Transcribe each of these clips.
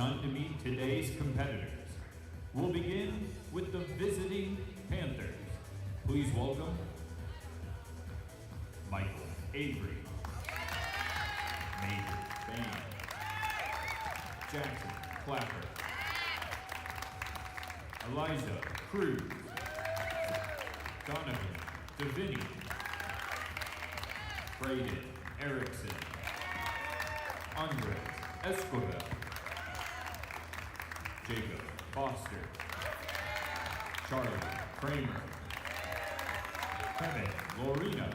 time to meet today's competitors. We'll begin with the visiting Panthers. Please welcome Michael Avery, Major Bain, Jackson Clapper, Eliza Cruz, Donovan Davini, Braden Erickson, Andres Escobar, Jacob Foster, Charlie Kramer, Kevin Lorena,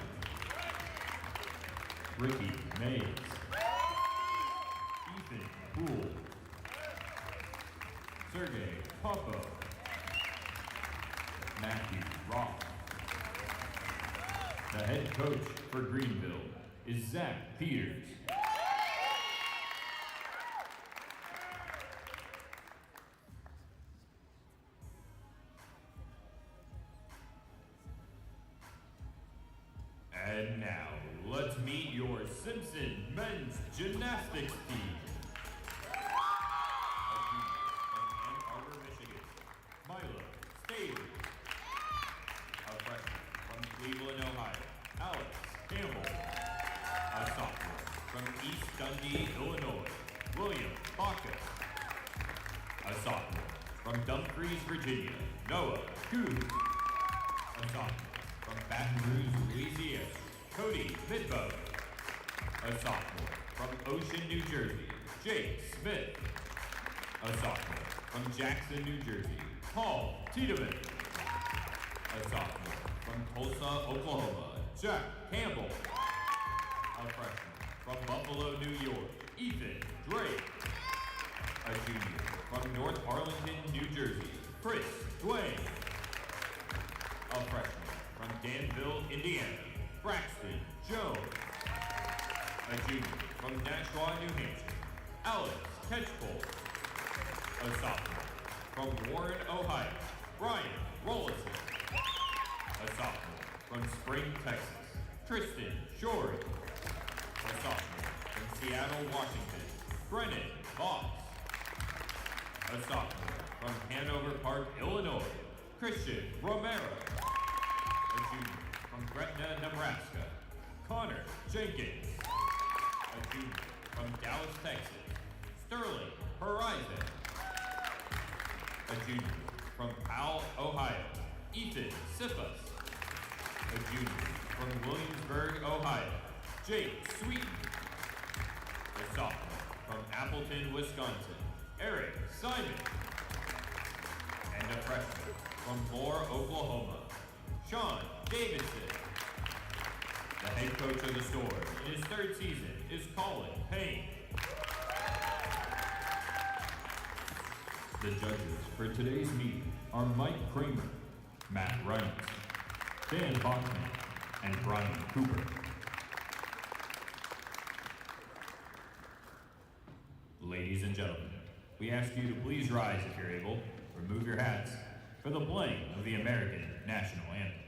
Ricky Mays, Ethan Poole, Sergey Popov, Matthew Roth. The head coach for Greenville is Zach Peters. And now, let's meet your Simpson men's gymnastics team. From Ann Arbor, Michigan, Milo Staley. A freshman from Cleveland, Ohio, Alex Campbell. A sophomore from East Dundee, Illinois, William Bacchus. A sophomore from Dumfries, Virginia, Noah Coons. A sophomore from Baton Rouge, Louisiana, Cody Midbow. A sophomore from Ocean, New Jersey, Jake Smith. A sophomore from Jackson, New Jersey, Paul Tiedemann. A sophomore from Tulsa, Oklahoma, Jack Campbell. A freshman from Buffalo, New York, Ethan Drake. A junior from North Arlington, New Jersey, Chris Dwayne. A freshman from Danville, Indiana, Braxton Jones. A junior from Nashua, New Hampshire, Alex Ketchpole. A sophomore from Warren, Ohio, Brian Rollison. A sophomore from Spring, Texas, Tristan Shorey. A sophomore from Seattle, Washington, Brennan Voss. A sophomore from Hanover Park, Illinois, Christian Romero. A junior from Gretna, Nebraska, Connor Jenkins. A junior from Dallas, Texas, Sterling Horizon. A junior from Powell, Ohio, Ethan Siffas. A junior from Williamsburg, Ohio, Jake Sweeten. A sophomore from Appleton, Wisconsin, Eric Simon. And a freshman from Moore, Oklahoma, Sean Davidson. The head coach of the Storm in his third season is Colin Payne. The judges for today's meeting are Mike Kramer, Matt Reynolds, Dan Bachman, and Brian Cooper. Ladies and gentlemen, we ask you to please rise if you're able, remove your hats, for the playing of the American National Anthem.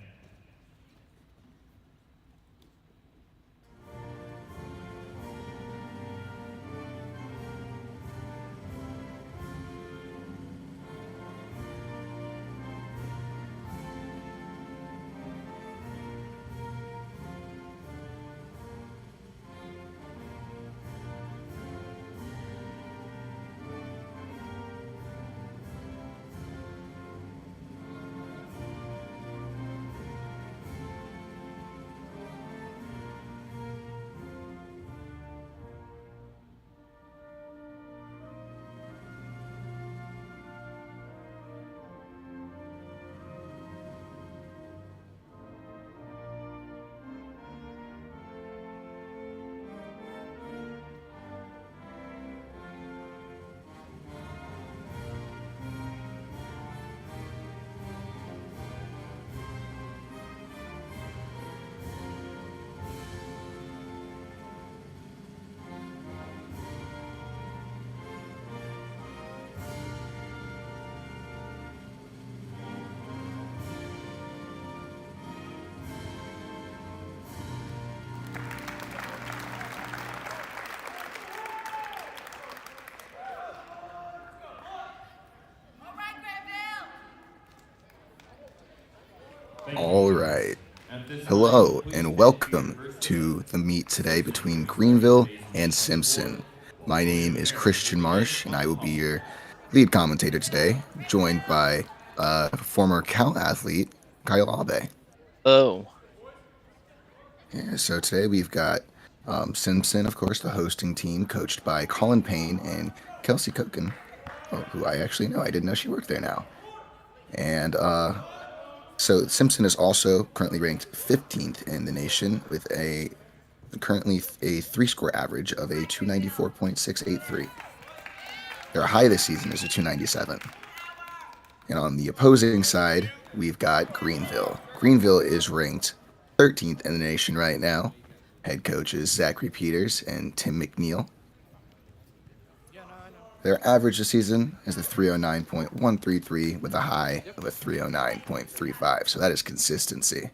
Thank All you. right. At this time, Hello please and stand to your welcome first to the meet today Simpson, between ready for Greenville today's and meet on the floor. Simpson. My name Leading is parents will Christian begin Marsh and I on will be Pommel. your lead commentator today, joined by former Cal athlete Kyle Abe. Oh, Yeah, so today we've got Simpson, of course, the hosting team, coached by Colin Payne and Kelsey Koken, who I actually know. I didn't know she worked there now. And so Simpson is also currently ranked 15th in the nation with currently a three-score average of a 294.683. Their high this season is a 297. And on the opposing side, we've got Greenville. Greenville is ranked 13th in the nation right now. Head coaches Zachary Peters and Tim McNeil. Their average this season is a 309.133 with a high of a 309.35. So that is consistency.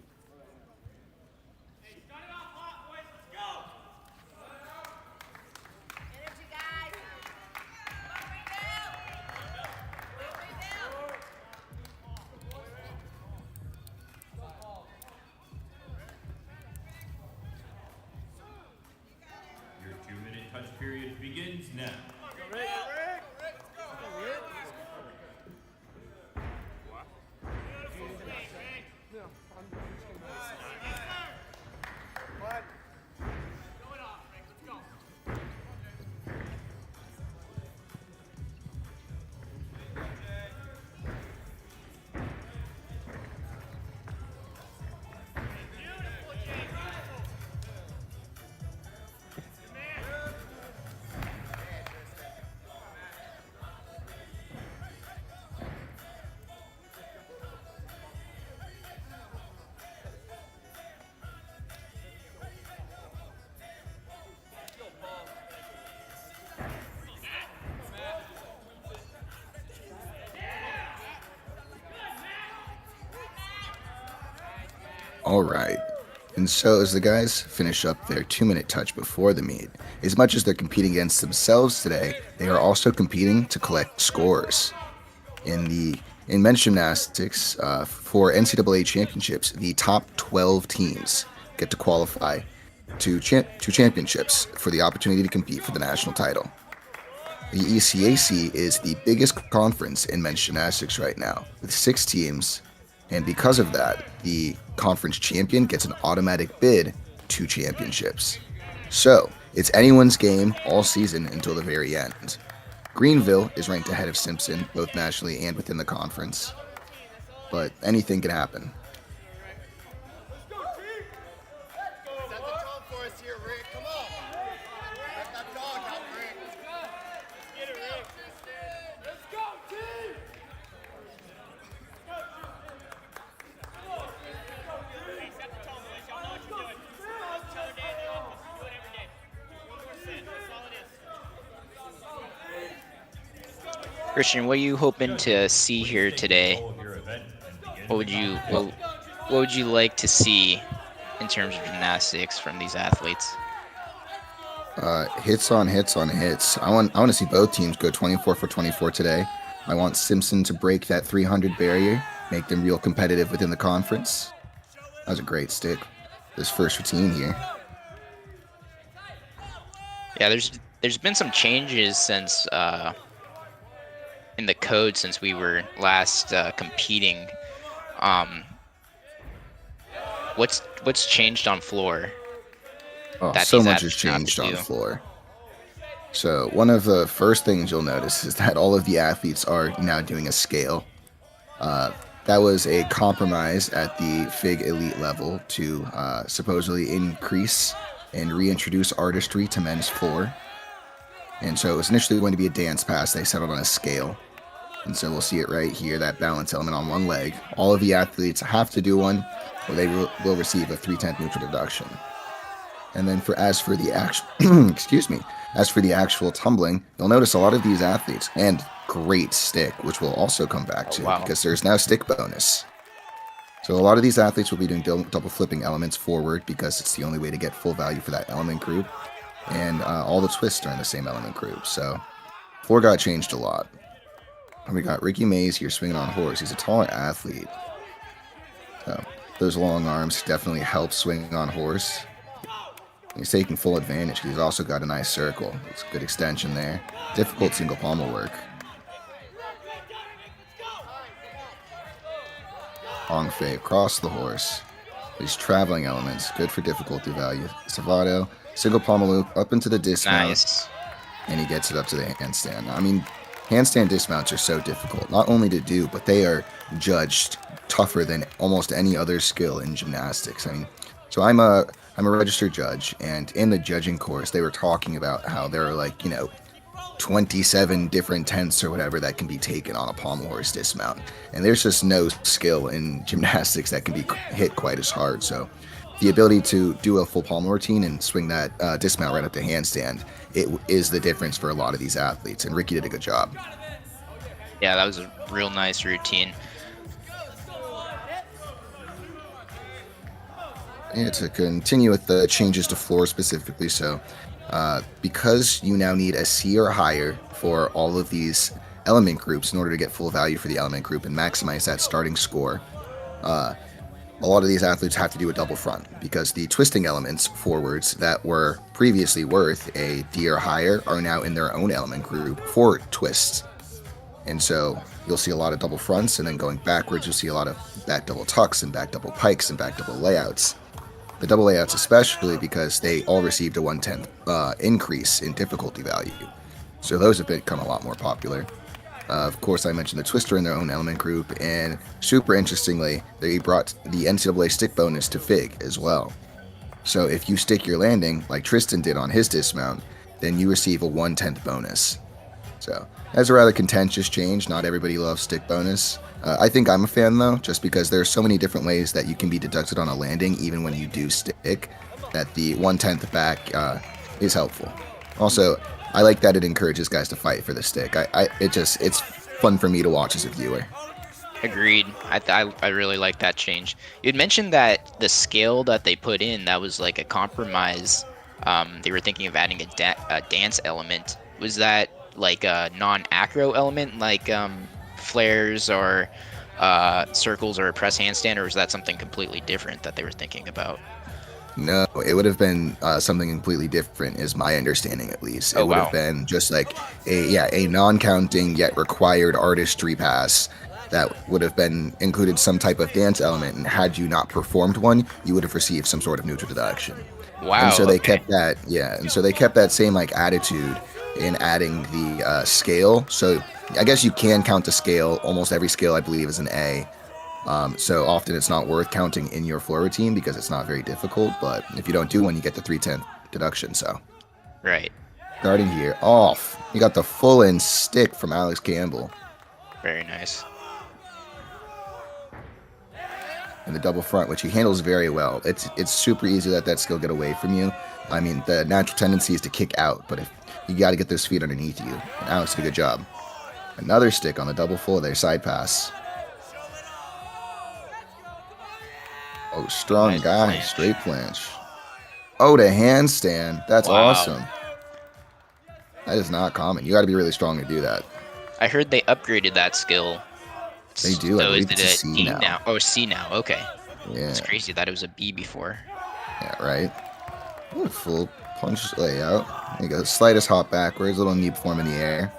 Your 2-minute touch period begins now. All right. And so, as the guys finish up their 2-minute touch before the meet, as much as they're competing against themselves today, they are also competing to collect scores. In men's gymnastics for NCAA championships, the top 12 teams get to qualify to championships for the opportunity to compete for the national title. The ECAC is the biggest conference in men's gymnastics right now, with 6 teams, and because of that, the conference champion gets an automatic bid to championships. So, it's anyone's game all season until the very end. Greenville is ranked ahead of Simpson, both nationally and within the conference, but anything can happen. Christian, what are you hoping to see Please here take today? control of your event and begin What the would you countdown. what would you like to see in terms of gymnastics from these athletes? Hits on hits on hits. I want to see both teams go 24 for 24 today. I want Simpson to break that 300 barrier, make them real competitive within the conference. That was a great stick. This first routine here. Yeah, there's been some changes since in the code since we were last competing. Um, what's changed on floor Oh, that so these much has athletes now have to changed on do? floor. So one of the first things you'll notice is that all of the athletes are now doing a scale. Uh, that was a compromise at the FIG elite level to supposedly increase and reintroduce artistry to men's floor. And so it was initially going to be a dance pass. They settled on a scale. And so we'll see it right here, that balance element on one leg. All of the athletes have to do one, or they will receive a 3/10 neutral deduction. And then as for the actual, excuse me, as for the actual tumbling, you'll notice a lot of these athletes, and great stick, which we'll also come back Oh to wow. because there's now stick bonus. So a lot of these athletes will be doing double flipping elements forward because it's the only way to get full value for that element group. And all the twists are in the same element group. So floor got changed a lot. And we got Ricky Mays here swinging on horse. He's a taller athlete. So Those long arms definitely help swing on horse. He's taking full advantage because he's also got a nice circle. It's a good extension there. Difficult single pommel work. Long fade across the horse. These traveling elements, good for difficulty value. Salvato, single pommel loop up into the dismount. Nice. And he gets it up to the handstand. I mean, handstand dismounts are so difficult, not only to do, but they are judged tougher than almost any other skill in gymnastics. I mean, so I'm a registered judge, and in the judging course, they were talking about how there are like, 27 different tenths or whatever that can be taken on a pommel horse dismount. And there's just no skill in gymnastics that can be hit quite as hard. So the ability to do a full pommel routine and swing that dismount right up to handstand, it is the difference for a lot of these athletes. And Ricky did a good job. Yeah, that was a real nice routine. Yeah, to continue with the changes to floor specifically, so because you now need a C or higher for all of these element groups in order to get full value for the element group and maximize that starting score, a lot of these athletes have to do a double front because the twisting elements forwards that were previously worth a D or higher are now in their own element group for twists. And so you'll see a lot of double fronts, and then going backwards, you'll see a lot of back double tucks and back double pikes and back double layouts. The double layouts especially because they all received a 1/10 increase in difficulty value. So those have become a lot more popular. Of course, I mentioned the twister in their own element group, and super interestingly, they brought the NCAA stick bonus to FIG as well. So if you stick your landing, like Tristan did on his dismount, then you receive a 1/10 bonus. So that's a rather contentious change. Not everybody loves stick bonus. I think I'm a fan though, just because there's so many different ways that you can be deducted on a landing, even when you do stick, that the 1/10 back is helpful. Also, I like that it encourages guys to fight for the stick. It's fun for me to watch as a viewer. Agreed. I really like that change. You'd mentioned that the scale that they put in, that was like a compromise. They were thinking of adding a dance element. Was that like a non-acro element, like flares or circles or a press handstand, or was that something completely different that they were thinking about? No, it would have been something completely different, is my understanding at least. It would have been just like a non-counting yet required artistry pass that would have been included some type of dance element, and had you not performed one, you would have received some sort of neutral deduction. Wow. And so they kept that, and so they kept that same like attitude in adding the scale. So I guess you can count the scale. Almost every scale, I believe, is an A. So often it's not worth counting in your floor routine because it's not very difficult. But if you don't do one, you get the 3/10 deduction. So right. Starting here off, you got the full in stick from Alex Campbell. Very nice. And the double front, which he handles very well. It's super easy to let that skill get away from you. I mean, the natural tendency is to kick out, but if you got to get those feet underneath you. And Alex did a good job. Another stick on the double full there, side pass. Oh, strong Nice guy, planche. straight planche. Oh, the handstand. That's Wow. awesome. That is not common. You got to be really strong to do that. I heard they upgraded that skill. They do. I So is believe it it's a a C D now. now? Oh, C now. Okay. Yeah, It's crazy that it was a B before. yeah, right. Ooh, full punch layout. There you go. Slightest hop backwards, little knee form in the air.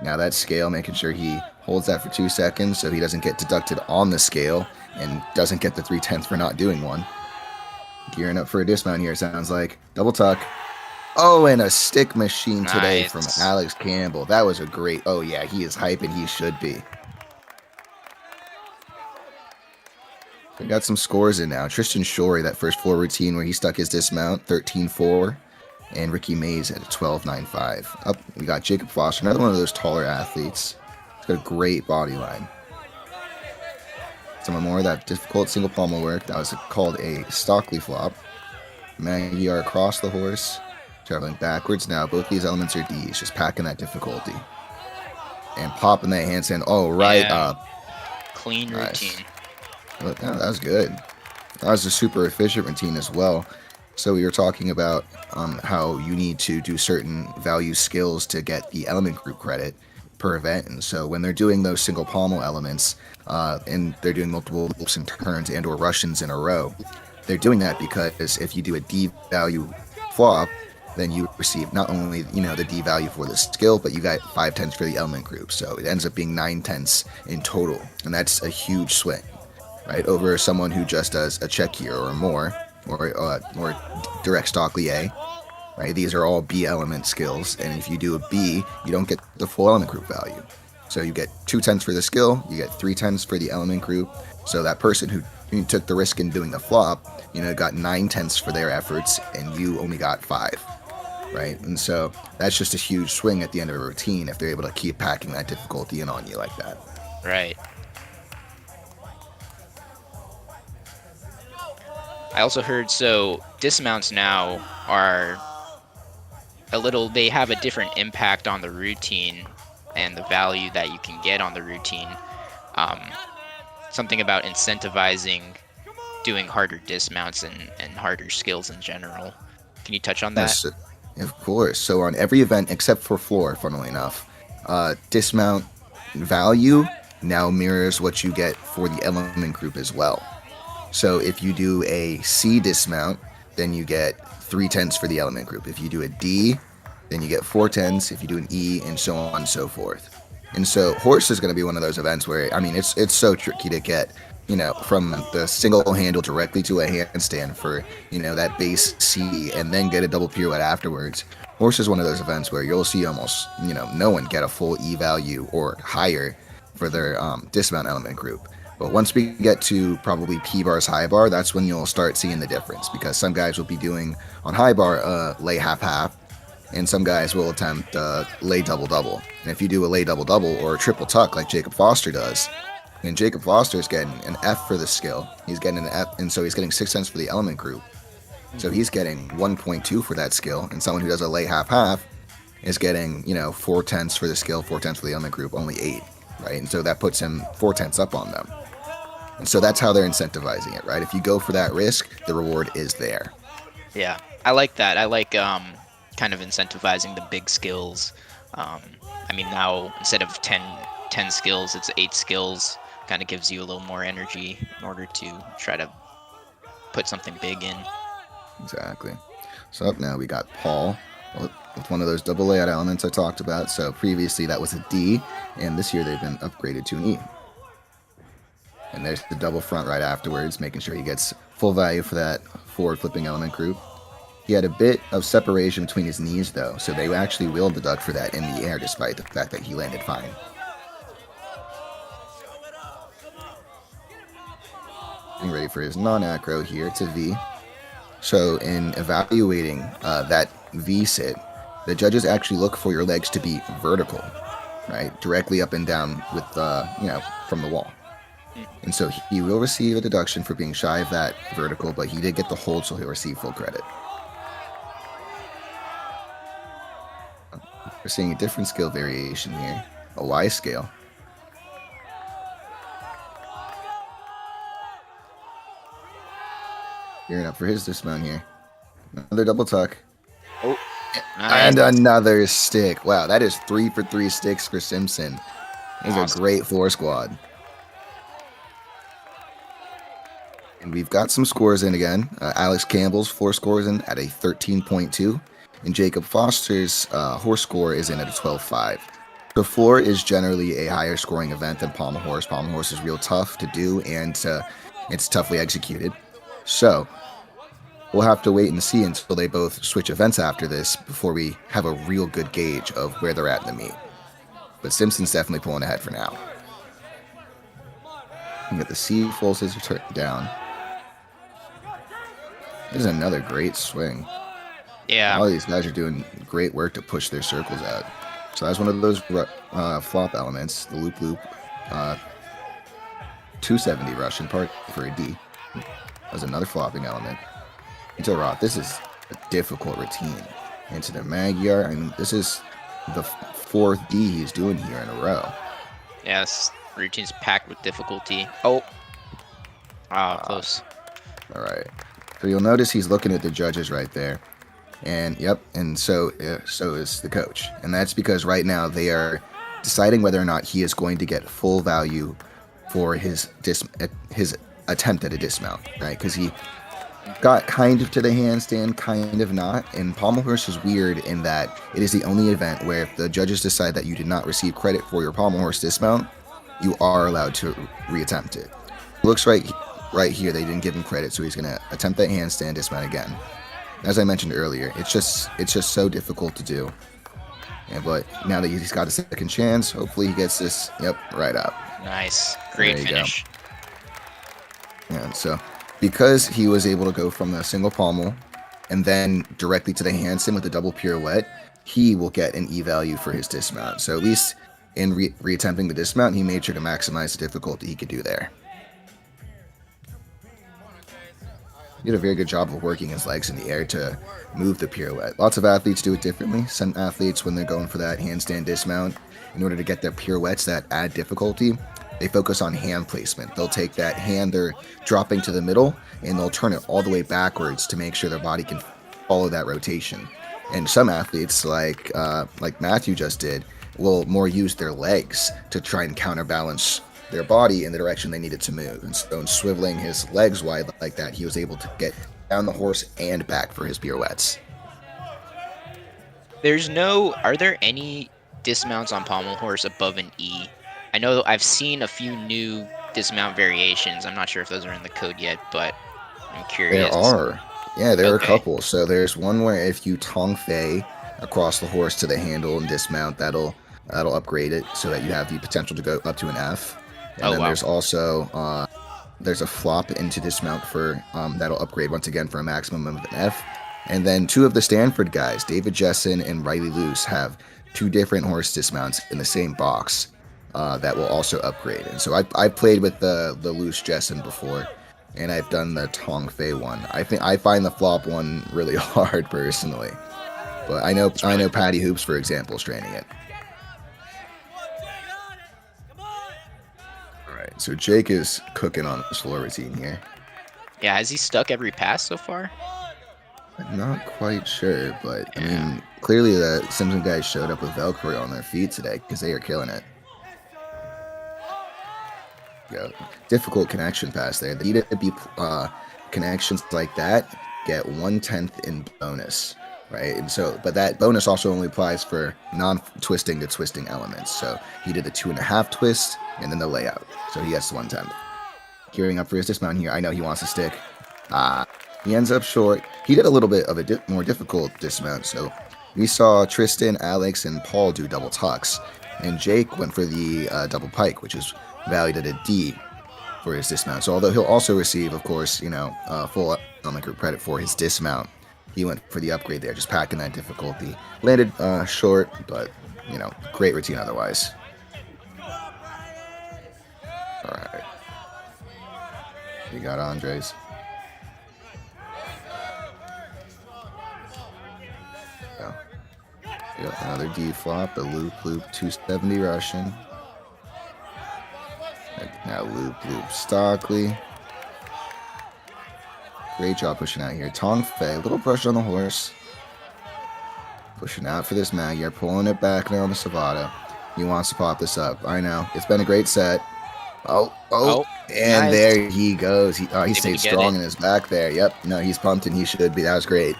Now that scale, making sure he holds that for 2 seconds so he doesn't get deducted on the scale and doesn't get the 3/10 for not doing one. Gearing up for a dismount here, sounds like. Double tuck. Oh, and a stick machine today from Nice. Alex Campbell. That was a great... Oh, yeah, he is hype, and he should be. We got some scores in now. Tristan Shorey, that first floor routine where he stuck his dismount, 13-4. And Ricky Mays at a 12.95. Up, we got Jacob Foster, another one of those taller athletes. He's got a great body line. Some more of that difficult single pommel work. That was called a Stockley flop. Maggie are across the horse, traveling backwards now. Both these elements are D's, just packing that difficulty. And popping that handstand. Oh, right Yeah. up. Clean Nice. routine. Well, that was good. That was a super efficient routine as well. So we were talking about how you need to do certain value skills to get the element group credit. per event. And so when they're doing those single pommel elements, and they're doing multiple loops and turns and or Russians in a row, they're doing that because if you do a D value flop, then you receive not only, the D value for the skill, but you got 5/10 for the element group. So it ends up being 9/10 in total. And that's a huge swing, right? Over someone who just does a check here or more, or direct stock lie, right? These are all B element skills. And if you do a B, you don't get the full element group value. So you get 2/10 for the skill, you get 3/10 for the element group. So that person who took the risk in doing the flop, got 9/10 for their efforts, and you only got 5, right? And so that's just a huge swing at the end of a routine if they're able to keep packing that difficulty in on you like that. Right. I also heard, so dismounts now are they have a different impact on the routine and the value that you can get on the routine. Something about incentivizing doing harder dismounts and harder skills in general. Can you touch on that? Yes, of course. So on every event except for floor, funnily enough, dismount value now mirrors what you get for the element group as well. So if you do a C dismount, then you get 3/10 for the element group. If you do a D, then you get 4/10. If you do an E, and so on and so forth. And so horse is going to be one of those events where, it's so tricky to get, from the single handle directly to a handstand for, that base C and then get a double pirouette afterwards. Horse is one of those events where you'll see almost, no one get a full E value or higher for their dismount element group. But once we get to probably P bars, high bar, that's when you'll start seeing the difference, because some guys will be doing on high bar lay half-half, and some guys will attempt lay double-double. And if you do a lay double-double or a triple tuck like Jacob Foster does, and Jacob Foster is getting an F for the skill, he's getting an F, and so he's getting 6/10 for the element group. So he's getting 1.2 for that skill, and someone who does a lay half-half is getting, 4/10 for the skill, 4/10 for the element group, only 8, right? And so that puts him 4/10 up on them. And so that's how they're incentivizing it, right? If you go for that risk, the reward is there. Yeah, I like that. I like kind of incentivizing the big skills. Now instead of 10 skills, it's 8 skills. Kind of gives you a little more energy in order to try to put something big in. Exactly. So up now we got Paul with one of those double layout elements I talked about. So previously that was a D, and this year they've been upgraded to an E. And there's the double front right afterwards, making sure he gets full value for that forward flipping element group. He had a bit of separation between his knees, though, so they actually will deduct for that in the air, despite the fact that he landed fine. Getting ready for his non-acro here, it's a V. So in evaluating that V sit, the judges actually look for your legs to be vertical, right? Directly up and down with, from the wall. And so he will receive a deduction for being shy of that vertical, but he did get the hold, so he'll receive full credit. We're seeing a different skill variation here, a Y scale. Gearing up for his dismount here. Another double tuck. Oh, nice. And another stick. Wow, that is 3 for 3 sticks for Simpson. He's awesome. A great floor squad. And we've got some scores in again. Alex Campbell's floor score is in at a 13.2. And Jacob Foster's horse score is in at a 12.5. The floor is generally a higher scoring event than Pommel horse. Pommel horse is real tough to do, and it's toughly executed. So we'll have to wait and see until they both switch events after this before we have a real good gauge of where they're at in the meet. But Simpson's definitely pulling ahead for now. You get the C full scissor turn down. This is another great swing. Yeah. All these guys are doing great work to push their circles out. So that's one of those flop elements, the loop 270 Russian part for a D. That's another flopping element. Into Roth, this is a difficult routine. Into the Magyar, this is the 4th D he's doing here in a row. Yes, routine's packed with difficulty. Oh. Close. All right. So you'll notice he's looking at the judges right there. And yep, and so is the coach. And that's because right now they are deciding whether or not he is going to get full value for his attempt at a dismount, right? Because he got kind of to the handstand, kind of not. And pommel horse is weird in that it is the only event where if the judges decide that you did not receive credit for your pommel horse dismount, you are allowed to reattempt it. Looks right here they didn't give him credit, so he's gonna attempt that handstand dismount again. As I mentioned earlier, it's just so difficult to do. But now that he's got a second chance, hopefully he gets this. Yep, right up. Nice, great finish. Yeah, so because he was able to go from the single pommel and then directly to the handstand with a double pirouette, he will get an E value for his dismount. So at least in reattempting the dismount, he made sure to maximize the difficulty he could do there. He did a very good job of working his legs in the air to move the pirouette. Lots of athletes do it differently. Some athletes, when they're going for that handstand dismount, in order to get their pirouettes that add difficulty, they focus on hand placement. They'll take that hand they're dropping to the middle, and they'll turn it all the way backwards to make sure their body can follow that rotation. And some athletes, like Matthew just did, will more use their legs to try and counterbalance their body in the direction they needed to move. And so in swiveling his legs wide like that, he was able to get down the horse and back for his pirouettes. Are there any dismounts on pommel horse above an E? I know I've seen a few new dismount variations. I'm not sure if those are in the code yet, but I'm curious. There are. Yeah, there are a couple. So there's one where if you tong fei across the horse to the handle and dismount, that'll upgrade it so that you have the potential to go up to an F. And then there's also there's a flop into dismount for that'll upgrade once again for a maximum of an F. And then two of the Stanford guys, David Jessen and Riley Luce, have two different horse dismounts in the same box that will also upgrade. And so I played with the Luce Jessen before, and I've done the Tong Fei one. I find the flop one really hard personally, but I know Patty Hoops, for example, is training it. So Jake is cooking on his floor routine here. Yeah, has he stuck every pass so far? I'm not quite sure, but I mean, clearly the Simpson guys showed up with Velcro on their feet today because they are killing it. Yeah, difficult connection pass there. They need to be connections like that get 1/10 in bonus, right? And so, but that bonus also only applies for non-twisting to twisting elements. So he did the 2.5 twist and then the layout. So he gets 1/10. Gearing up for his dismount here. I know he wants to stick. He ends up short. He did a little bit of a more difficult dismount. So we saw Tristan, Alex, and Paul do double tucks. And Jake went for the double pike, which is valued at a D for his dismount. So although he'll also receive, of course, full element group credit for his dismount, he went for the upgrade there, just packing that difficulty. Landed short, but, great routine otherwise. All right. We got Andres. Another D flop, a loop 270 Russian. Now loop Stockley. Great job pushing out here. Tong Fei, a little brush on the horse. Pushing out for this Magyar, pulling it back now on the Savata. He wants to pop this up. I know. It's been a great set. Oh, and nice. There he goes. He stayed strong in his back there. Yep. No, he's pumped and he should be. That was great.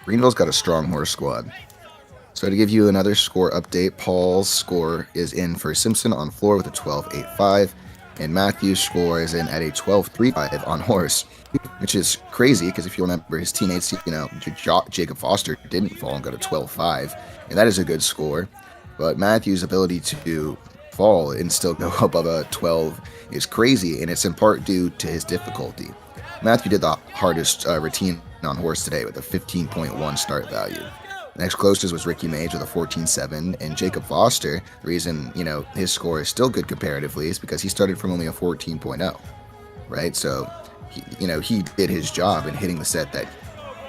Greenville's got a strong horse squad. So to give you another score update, Paul's score is in for Simpson on floor with a 12.85, and Matthew's score is in at a 12.35 on horse, which is crazy because if you remember, his teammates, Jacob Foster didn't fall and go to 12.5, and that is a good score. But Matthew's ability to fall and still go above a 12 is crazy, and it's in part due to his difficulty. Matthew did the hardest routine on horse today with a 15.1 start value. Next closest was Ricky Mage with a 14.7, and Jacob Foster, the reason, his score is still good comparatively is because he started from only a 14.0, right? So, he did his job in hitting the set that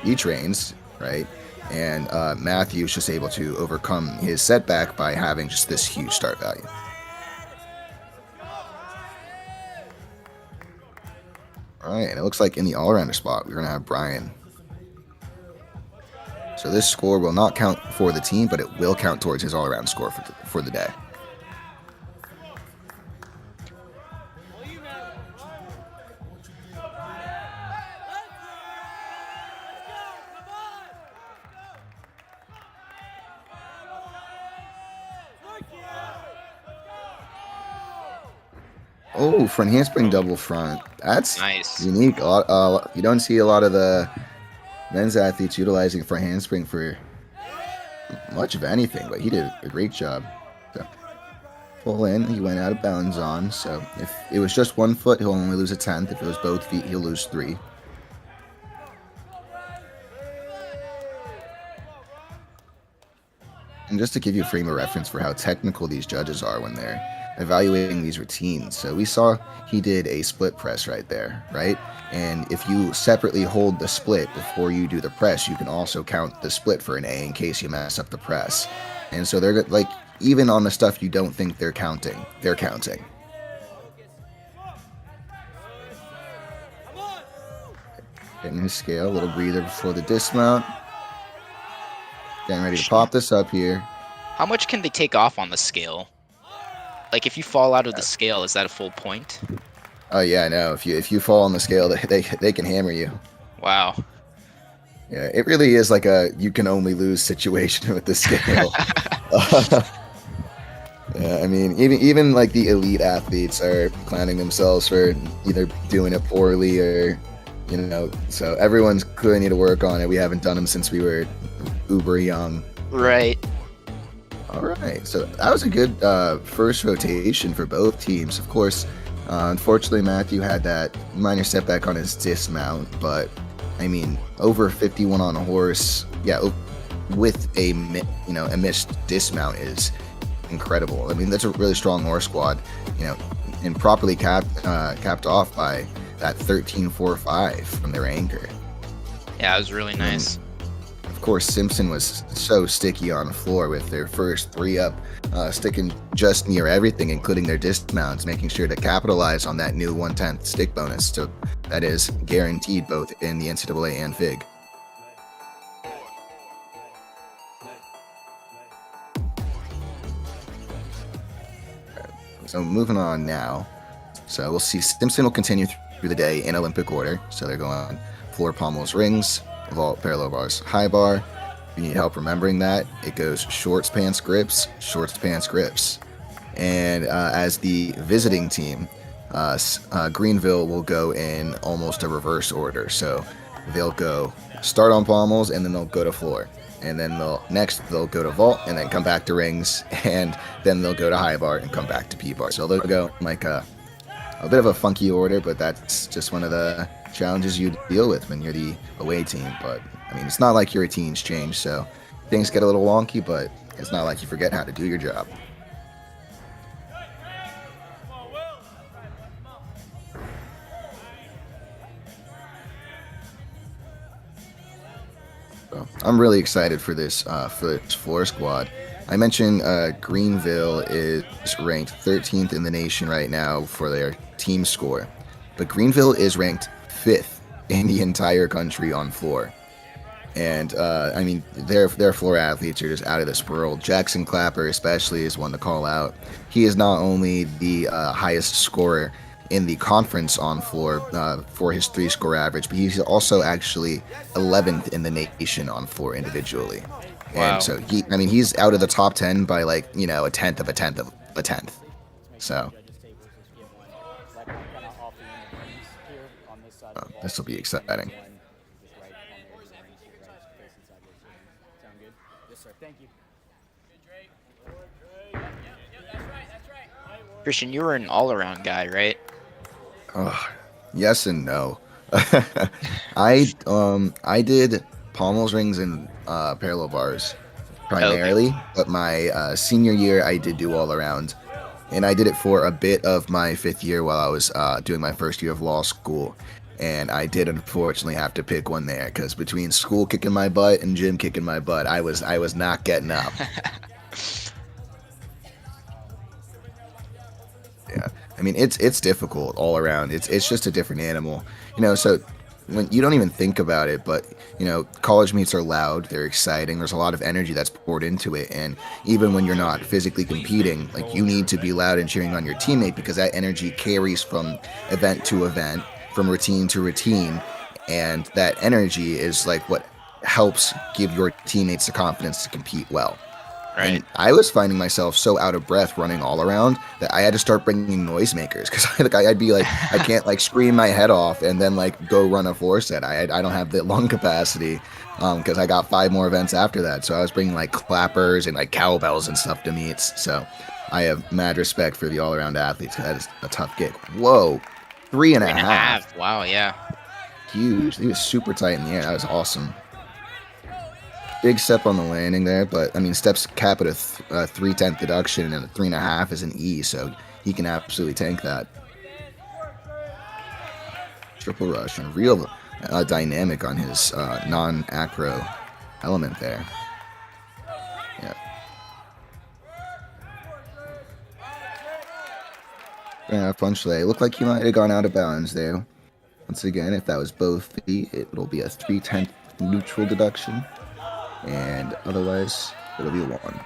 he trains, right? And Matthew was just able to overcome his setback by having just this huge start value. All right, and it looks like in the all-arounder spot, we're going to have Brian. So this score will not count for the team, but it will count towards his all-around score for the day. Oh, front handspring double front. That's Nice. unique. You don't see a lot of the men's athletes utilizing front handspring for much of anything, but he did a great job. So, pull in, he went out of bounds on. So if it was just 1 foot, he'll only lose a tenth. If it was both feet, he'll lose 3. And just to give you a frame of reference for how technical these judges are when they're evaluating these routines. So we saw he did a split press right there, right? And if you separately hold the split before you do the press, you can also count the split for an A in case you mess up the press. And so they're like, even on the stuff you don't think they're counting, they're counting. Getting his scale, a little breather before the dismount. Getting ready to pop this up here. How much can they take off on the scale? Like, if you fall out of the scale, is that a full point? Oh yeah, I know. If you fall on the scale, they can hammer you. Wow. Yeah, it really is like a you can only lose situation with the scale. Yeah, I mean, even like the elite athletes are clowning themselves for either doing it poorly or, so everyone's clearly need to work on it. We haven't done them since we were uber young. Right. All right, so that was a good first rotation for both teams. Of course, unfortunately, Matthew had that minor setback on his dismount, but I mean, over 51 on a horse, yeah, with a missed dismount is incredible. I mean, that's a really strong horse squad, and properly capped off by that 13.45 from their anchor. Yeah, it was really nice. Of course, Simpson was so sticky on the floor with their first 3 up, sticking just near everything, including their dismounts, making sure to capitalize on that new 1/10 stick bonus that is guaranteed both in the NCAA and FIG. So moving on now. So we'll see Simpson will continue through the day in Olympic order. So they're going floor pommels, rings, vault, parallel bars, high bar. If you need help remembering that, it goes shorts, pants, grips, shorts, pants, grips. And as the visiting team, Greenville will go in almost a reverse order. So they'll go start on pommels and then they'll go to floor. And then they'll go to vault and then come back to rings, and then they'll go to high bar and come back to P bar. So they'll go like a bit of a funky order, but that's just one of the challenges you deal with when you're the away team. But I mean, it's not like your routines change, so things get a little wonky, but it's not like you forget how to do your job. So I'm really excited for this floor squad. I mentioned Greenville is ranked 13th in the nation right now for their team score, but Greenville is ranked 5th in the entire country on floor. And I mean, their floor athletes are just out of this world. Jackson Clapper especially is one to call out. He is not only the highest scorer in the conference on floor for his 3-score average, but he's also actually 11th in the nation on floor individually. Wow. And so he's out of the top 10 by like, a tenth of a tenth of a tenth. So this will be exciting. Christian, you were an all-around guy, right? Yes and no. I did pommels, rings, and parallel bars primarily, okay. But my senior year I did do all around, and I did it for a bit of my 5th year while I was doing my first year of law school, and I did unfortunately have to pick one there because between school kicking my butt and gym kicking my butt, I was not getting up. Yeah, I mean it's difficult all around. It's just a different animal, So when you don't even think about it, but college meets are loud, they're exciting, there's a lot of energy that's poured into it, and even when you're not physically competing, like you need to be loud and cheering on your teammate because that energy carries from event to event, from routine to routine, and that energy is like what helps give your teammates the confidence to compete well. Right. And I was finding myself so out of breath running all around that I had to start bringing noisemakers because I'd be like, I can't like scream my head off and then like go run a 4 set. I don't have the lung capacity because I got 5 more events after that. So I was bringing like clappers and like cowbells and stuff to meets. So I have mad respect for the all around athletes. That is a tough gig. Whoa, 3.5. Wow, yeah. Huge. He was super tight in the air. That was awesome. Big step on the landing there, but I mean, steps cap at a 3/10 deduction and a 3.5 is an E, so he can absolutely tank that. Triple rush and real dynamic on his non-acro element there. Yeah. Punch lay. Looked like he might have gone out of bounds there. Once again, if that was both feet, it'll be a 3/10 neutral deduction. And otherwise, it'll be a 1.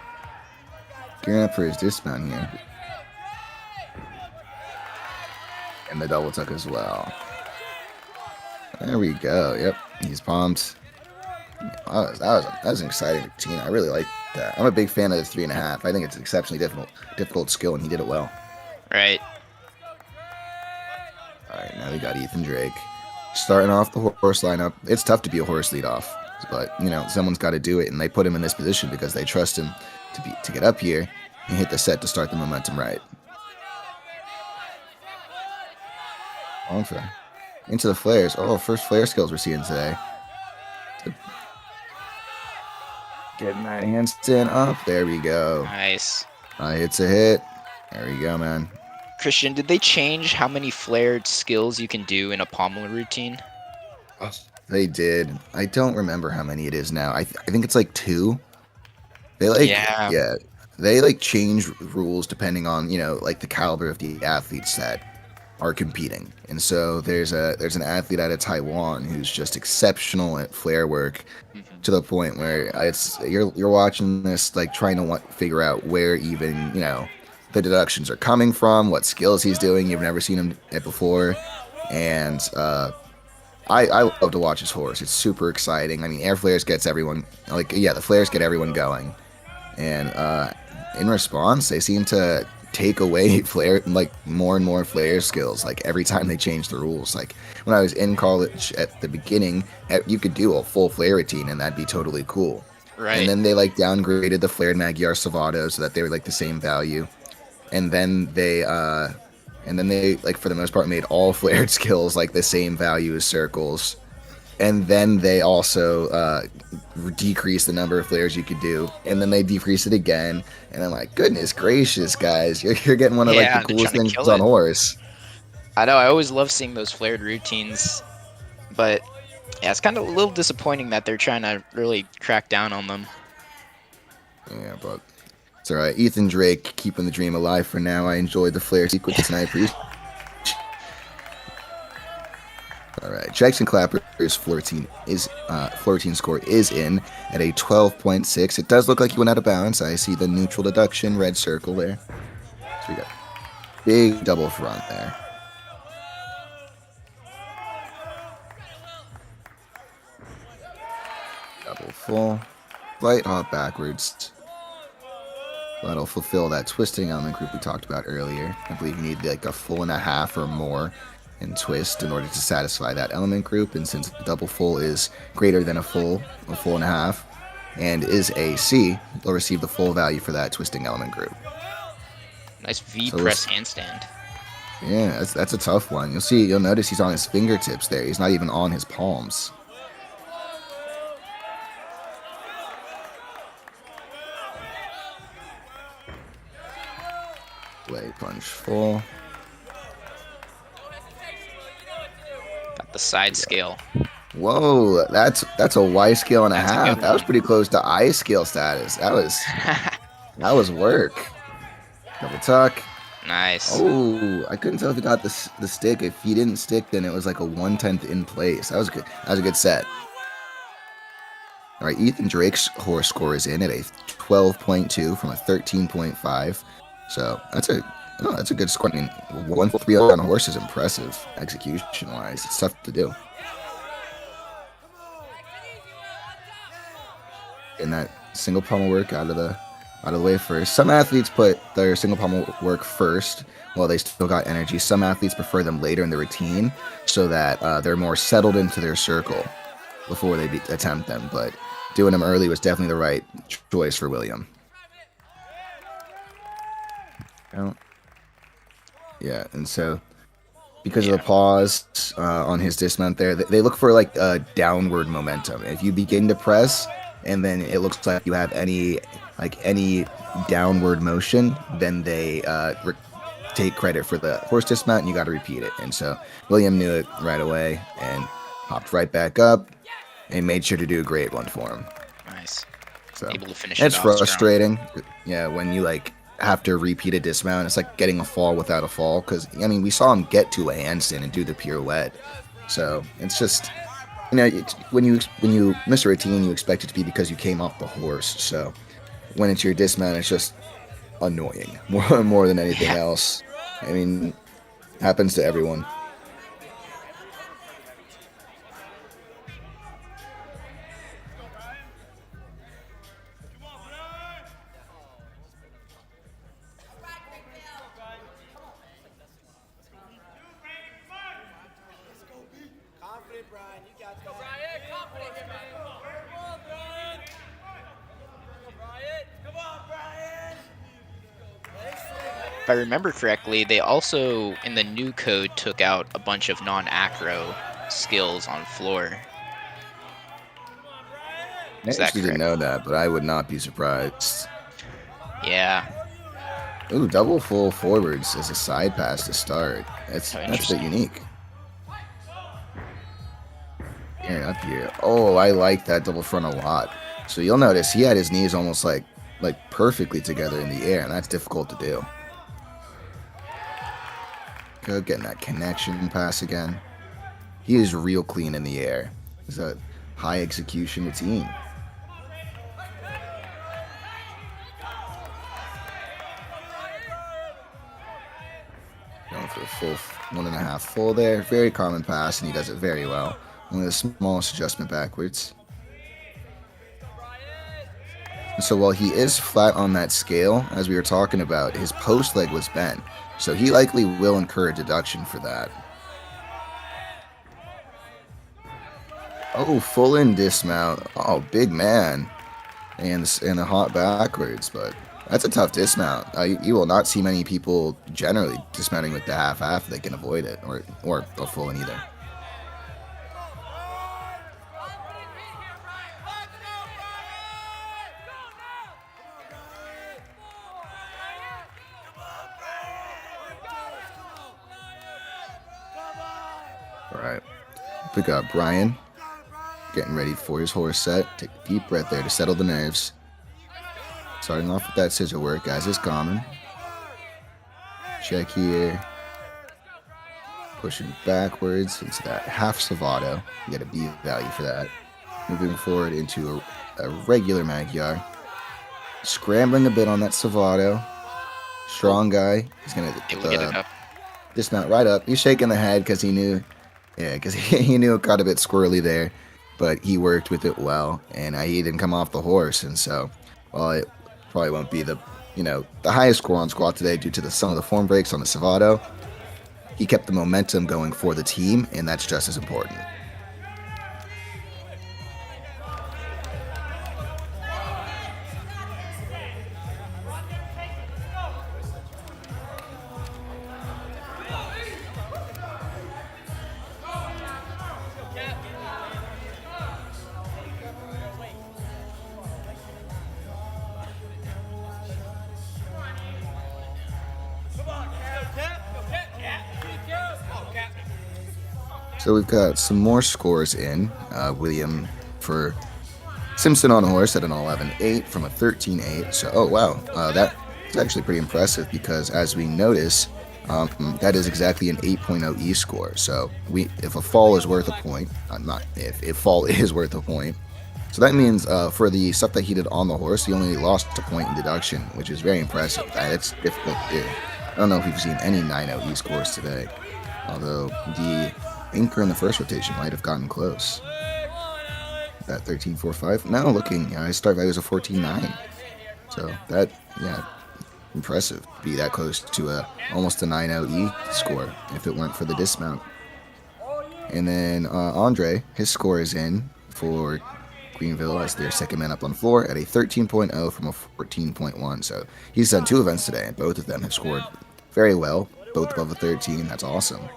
Gearing up for his dismount here. And the double tuck as well. There we go. Yep, he's pumped. That was an exciting routine. I really like that. I'm a big fan of the 3.5. I think it's an exceptionally difficult skill, and he did it well. Right. All right, now we got Ethan Drake. Starting off the horse lineup. It's tough to be a horse lead off. But someone's got to do it, and they put him in this position because they trust him to get up here and hit the set to start the momentum right. On for into the flares. Oh, first flare skills we're seeing today. Getting that handstand up. There we go. Nice. It's a hit. There we go, man. Christian, did they change how many flared skills you can do in a Pommel routine? They did. I don't remember how many it is now. I think it's like 2. They they change rules depending on like the caliber of the athletes that are competing. And so there's an athlete out of Taiwan who's just exceptional at flare work to the point where you're watching this like trying to figure out where even the deductions are coming from, what skills he's doing. You've never seen him before, and I love to watch his horse. It's super exciting. I mean, air flares gets everyone the flares get everyone going, and in response, they seem to take away more and more flare skills every time they change the rules. Like when I was in college at the beginning, you could do a full flare routine and that'd be totally cool. Right. And then they downgraded the flared Magyar Salvato so that they were the same value, and then they for the most part made all flared skills the same value as circles. And then they also decreased the number of flares you could do. And then they decreased it again. And I'm like, goodness gracious, guys. You're getting one of the coolest things on horse. I know. I always love seeing those flared routines. But yeah, it's kind of a little disappointing that they're trying to really crack down on them. Yeah, but it's all right. Ethan Drake keeping the dream alive for now. I enjoyed the flare sequence and I appreciate. All right, Jackson Clapper's floor routine score is in at a 12.6. It does look like he went out of bounds. I see the neutral deduction, red circle there. So we got big double front there. Double full, light hop backwards. That'll fulfill that twisting element group we talked about earlier. I believe you need a 1.5 or more and twist in order to satisfy that element group, and since the double full is greater than a full and a half, and is a C, you'll receive the full value for that twisting element group. Nice V press handstand. Yeah, that's a tough one. You'll notice he's on his fingertips there. He's not even on his palms. Leg punch full. The side scale. Whoa, that's a Y scale and a half. That was pretty close to I scale status. That was work. Double tuck. Nice. Oh, I couldn't tell if he got the stick. If he didn't stick, then it was like a 1/10 in place. That was good. That was a good set. All right, Ethan Drake's horse score is in at a 12.2 from a 13.5. So that's a good score. I mean, 1-3 on a horse is impressive execution-wise. It's tough to do. And that single pommel work out of the way first. Some athletes put their single pommel work first while they still got energy. Some athletes prefer them later in the routine so that they're more settled into their circle before they attempt them. But doing them early was definitely the right choice for William. Yeah, and so because of the pause on his dismount there, they look for like a downward momentum. If you begin to press and then it looks like you have any downward motion, then they take credit for the horse dismount and you got to repeat it. And so William knew it right away and hopped right back up and made sure to do a great one for him. Nice. So able to finish it's it off frustrating. strong. Yeah, when you like have to repeat a dismount, it's like getting a fall without a fall. Because I mean, we saw him get to a handstand and do the pirouette. So it's just, you know, when you miss a routine, you expect it to be because you came off the horse. So when it's your dismount, it's just annoying more than anything else. I mean, happens to everyone. If I remember correctly, they also, in the new code, took out a bunch of non-acro skills on floor. I actually didn't know that, but I would not be surprised. Yeah. Ooh, double full forwards as a side pass to start. That's a bit unique. Here, up here. Oh, I like that double front a lot. So you'll notice he had his knees almost like perfectly together in the air, and that's difficult to do. Good, getting that connection pass again. He is real clean in the air. It's a high execution routine. Going for a full 1.5 full there. Very common pass, and he does it very well. Only the smallest adjustment backwards. And so while he is flat on that scale, as we were talking about, his post leg was bent. So he likely will incur a deduction for that. Oh, full in dismount. Oh, big man. And a hot backwards, but that's a tough dismount. You will not see many people generally dismounting with the half-half if they can avoid it, or a full in either. All right, we got Brian getting ready for his horse set. Take a deep breath there to settle the nerves. Starting off with that scissor work, as is common. Check here. Pushing backwards into that half Savato. You get a B value for that. Moving forward into a regular Magyar. Scrambling a bit on that Savato. Strong guy. He's going to dismount right up. He's shaking the head because he knew. Yeah, because he knew it got a bit squirrely there. But he worked with it well. And he didn't come off the horse. And so, while it probably won't be the highest score on squat today due to some of the form breaks on the Savato, he kept the momentum going for the team, and that's just as important. So we've got some more scores in. William for Simpson on a horse at an 11.8 from a 13.8. So, oh wow, It's actually pretty impressive because, as we notice, that is exactly an 8.0 E score. So if a fall is worth a point, not if fall is worth a point. So that means for the stuff that he did on the horse, he only lost a point in deduction, which is very impressive. It's difficult to do. I don't know if we've seen any 9.0 E scores today, although the anchor in the first rotation might have gotten close. That 13.45. Now looking, his start value is a 14.9. So that, impressive. Be that close to almost a 9.0 E score if it weren't for the dismount. And then Andre, his score is in for Greenville as their second man up on the floor at a 13.0 from a 14.1. So he's done 2 events today, and both of them have scored very well, both above a 13. That's awesome.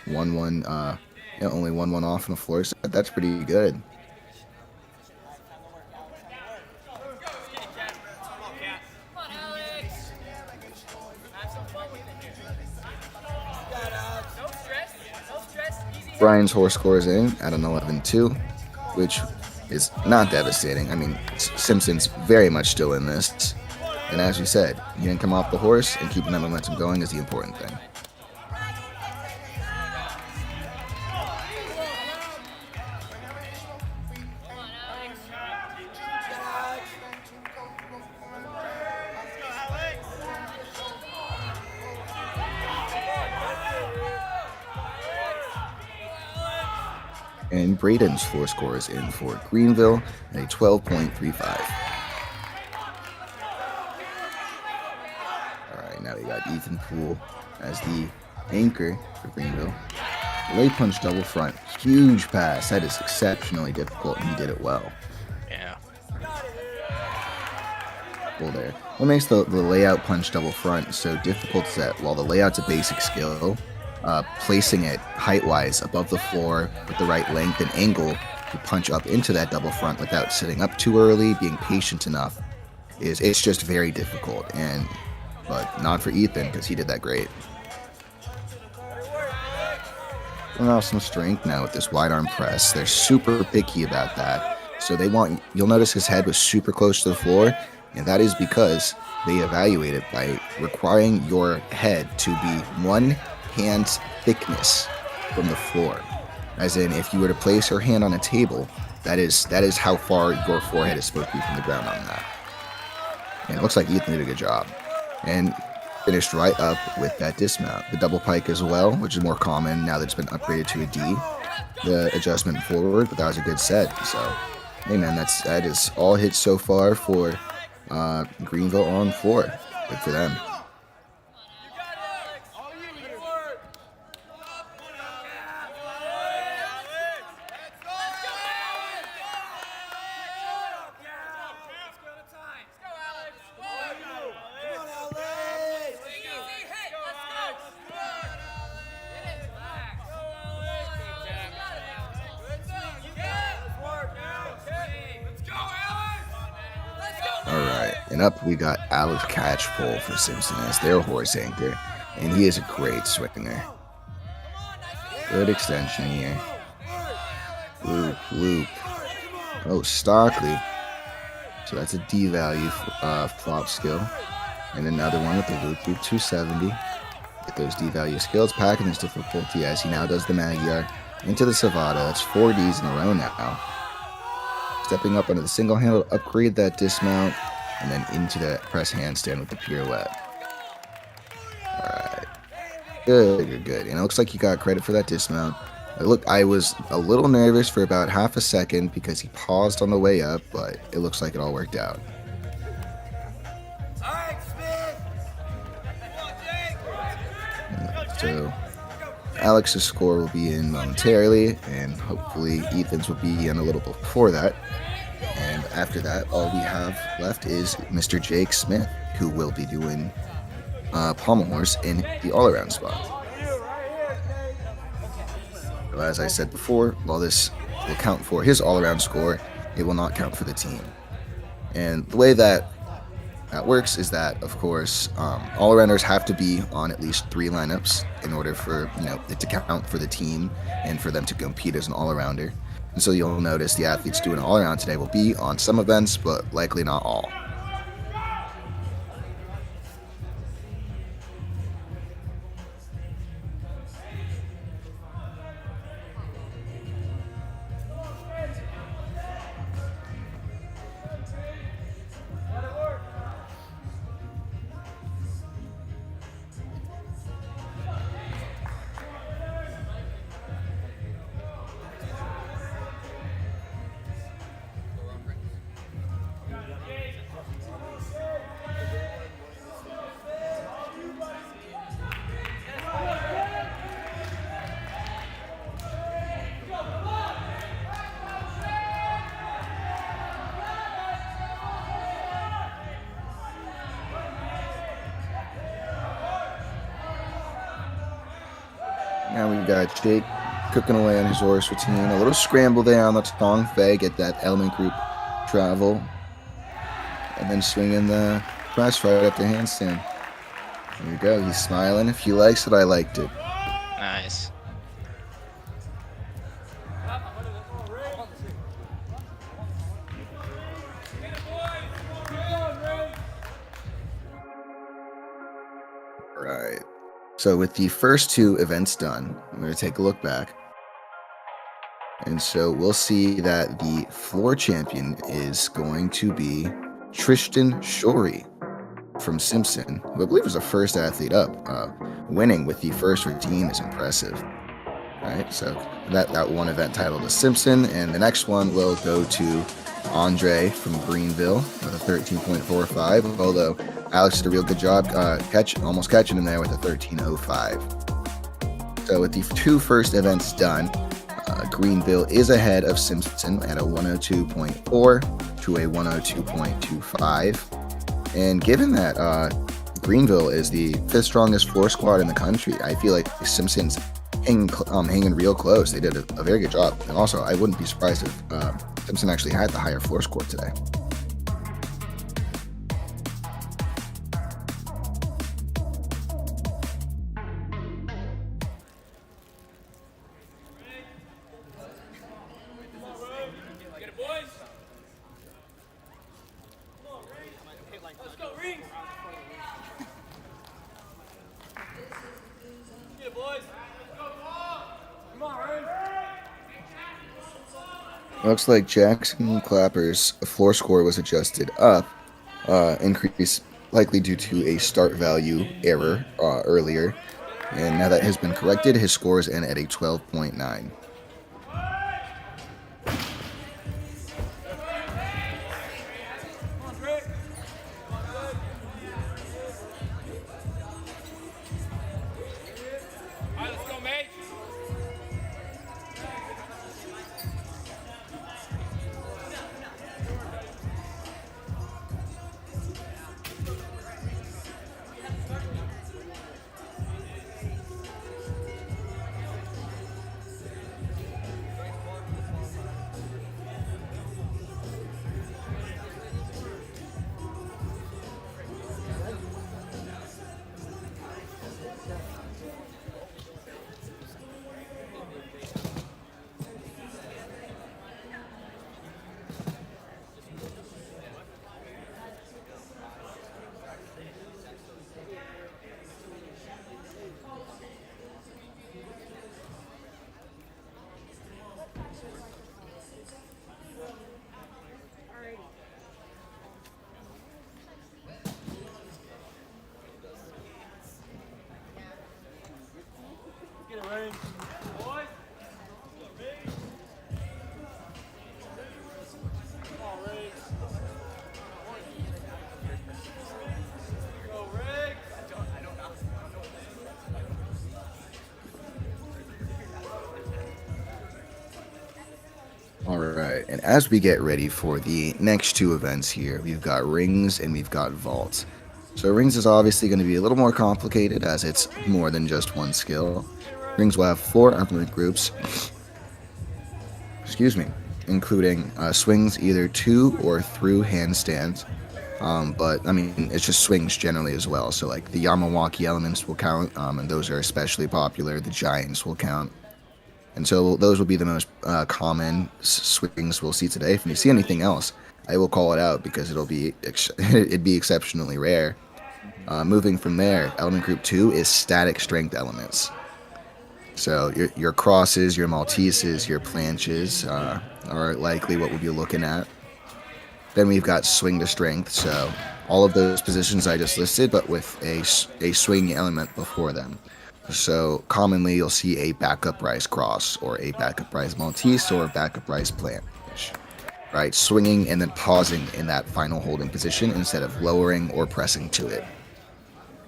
1-1, only 1-1 off on the floor, so that's pretty good. Brian's horse scores in at an 11.2, which is not devastating. I mean, Simpson's very much still in this. And as you said, he didn't come off the horse, and keeping that momentum going is the important thing. And Braden's floor score is in for Greenville at a 12.35. Alright, now we got Ethan Poole as the anchor for Greenville. Lay punch double front. Huge pass. That is exceptionally difficult, and he did it well. Yeah. Well, there. What makes the layout punch double front so difficult is that while the layout's a basic skill, placing it height-wise above the floor with the right length and angle to punch up into that double front without sitting up too early, being patient enough, it's just very difficult. But not for Ethan, because he did that great. And now some strength now with this wide arm press. They're super picky about that. So you'll notice his head was super close to the floor, and that is because they evaluate it by requiring your head to be one hand's thickness from the floor. As in, if you were to place your hand on a table, that is how far your forehead is supposed to be from the ground on that. And it looks like Ethan did a good job. And finished right up with that dismount. The double pike as well, which is more common now that it's been upgraded to a D. The adjustment forward, but that was a good set. So, hey man, that is all hits so far for Greenville on floor. Good for them. And up we got Alex Catchpole for Simpson as their horse anchor, and he is a great swinger. Good extension here. Loop. Oh, Stockley. So that's a D value flop skill. And another one with the loop 270. Get those D value skills, packing his difficulty as he now does the Magyar into the Savata. That's 4 Ds in a row now. Stepping up under the single handle, upgrade that dismount, and then into the press handstand with the pirouette. Alright. Good. And it looks like he got credit for that dismount. I was a little nervous for about half a second because he paused on the way up, but it looks like it all worked out. So Alex's score will be in momentarily, and hopefully Ethan's will be in a little before that. And after that, all we have left is Mr. Jake Smith, who will be doing pommel horse in the all-around spot. So as I said before, while this will count for his all-around score, it will not count for the team. And the way that works is that, of course, all-arounders have to be on at least 3 lineups in order for it to count for the team and for them to compete as an all-arounder. And so you'll notice the athletes doing an all-around today will be on some events, but likely not all. Now we've got Jake cooking away on his horse routine. A little scramble there on the Tong Fei, get that element group travel. And then swinging the press right up the handstand. There you go. He's smiling. If he likes it, I liked it. Nice. All right. So with the first two events done, I'm going to take a look back. And so we'll see that the floor champion is going to be Tristan Shorey from Simpson, who I believe was the first athlete up. Winning with the first routine is impressive. All right, so that one event titled is Simpson, and the next one will go to Andre from Greenville with a 13.45, although Alex did a real good job almost catching him there with a 13.05. So with the two first events done, Greenville is ahead of Simpson at a 102.4 to a 102.25. And given that Greenville is the 5th strongest floor squad in the country, I feel like Simpson's hanging real close. They did a very good job. And also, I wouldn't be surprised if Simpson actually had the higher floor score today. Looks like Jackson Clapper's floor score was adjusted up, increase likely due to a start value error earlier. And now that has been corrected, his score is in at a 12.9. All right, and as we get ready for the next two events here, we've got rings and we've got vaults. So rings is obviously going to be a little more complicated as it's more than just one skill. Rings will have 4 element groups, including swings either to or through handstands. But I mean, it's just swings generally as well. So like the Yamawaki elements will count, and those are especially popular. The giants will count. And so those will be the most common swings we'll see today. If you see anything else, I will call it out because it'd be exceptionally rare. Moving from there, element group 2 is static strength elements. So your crosses, your Malteses, your planches are likely what we'll be looking at. Then we've got swing to strength, so all of those positions I just listed, but with a swing element before them. So commonly you'll see a back uprise cross, or a back uprise Maltese, or a back uprise planche. Right, swinging and then pausing in that final holding position instead of lowering or pressing to it.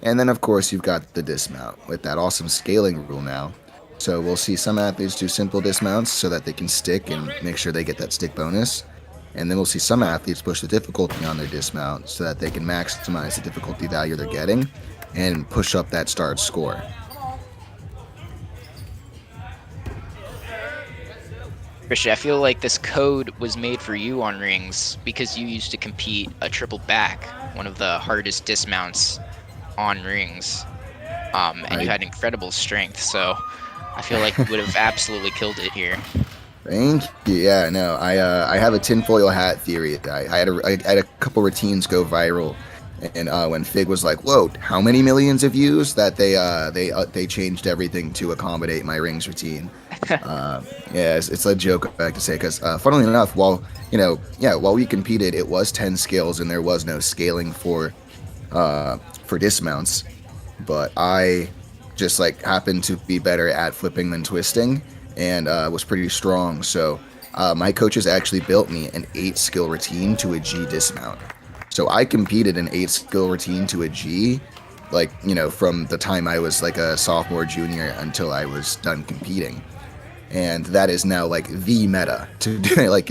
And then of course you've got the dismount with that awesome scaling rule now. So we'll see some athletes do simple dismounts so that they can stick and make sure they get that stick bonus. And then we'll see some athletes push the difficulty on their dismount so that they can maximize the difficulty value they're getting and push up that start score. Christian, I feel like this code was made for you on rings because you used to compete a triple back, one of the hardest dismounts on rings, and you I had incredible strength. So I feel like you would have absolutely killed it here. Thank you. Yeah, no, I have a tinfoil hat theory. I had a couple routines go viral, and when Fig was like, "Whoa, how many millions of views?" that they changed everything to accommodate my rings routine. Yeah, it's a joke I like to say because, funnily enough, while we competed, it was 10 skills and there was no scaling for dismounts, but I just like happened to be better at flipping than twisting, and was pretty strong. So my coaches actually built me an 8 skill routine to a G dismount. So I competed an 8 skill routine to a G, like, from the time I was like a sophomore, junior until I was done competing. And that is now like the meta to do it. Like,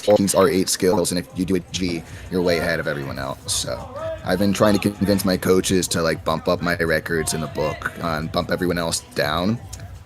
all these are 8 skills, and if you do a G, you're way ahead of everyone else. So I've been trying to convince my coaches to like bump up my records in the book and bump everyone else down.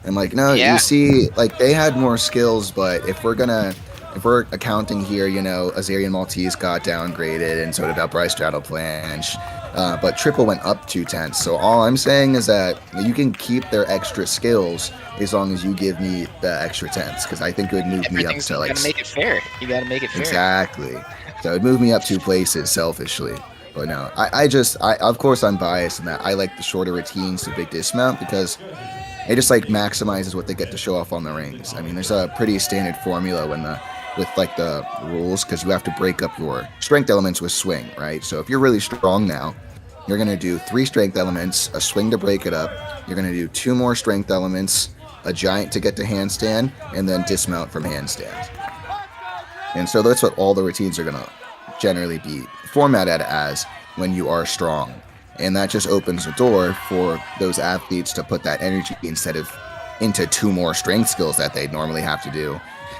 I'm like, no, Yeah. you see, like they had more skills, but if we're accounting here, Azarian Maltese got downgraded, and so did Bryce Straddle Planche. But Triple went up 2 tenths. So all I'm saying is that you can keep their extra skills as long as you give me the extra tenths, because I think it would move me up to like. You gotta make it fair. You gotta make it fair. Exactly. So it moved me up 2 places selfishly. But no, I of course I'm biased in that I like the shorter routines to big dismount because it just like maximizes what they get to show off on the rings. I mean, there's a pretty standard formula with like the rules, because you have to break up your strength elements with swing, right? So if you're really strong now, you're going to do 3 strength elements, a swing to break it up. You're going to do 2 more strength elements, a giant to get to handstand, and then dismount from handstand. And so that's what all the routines are going to generally be formatted as when you are strong. And that just opens the door for those athletes to put that energy into 2 more strength skills that they'd normally have to do,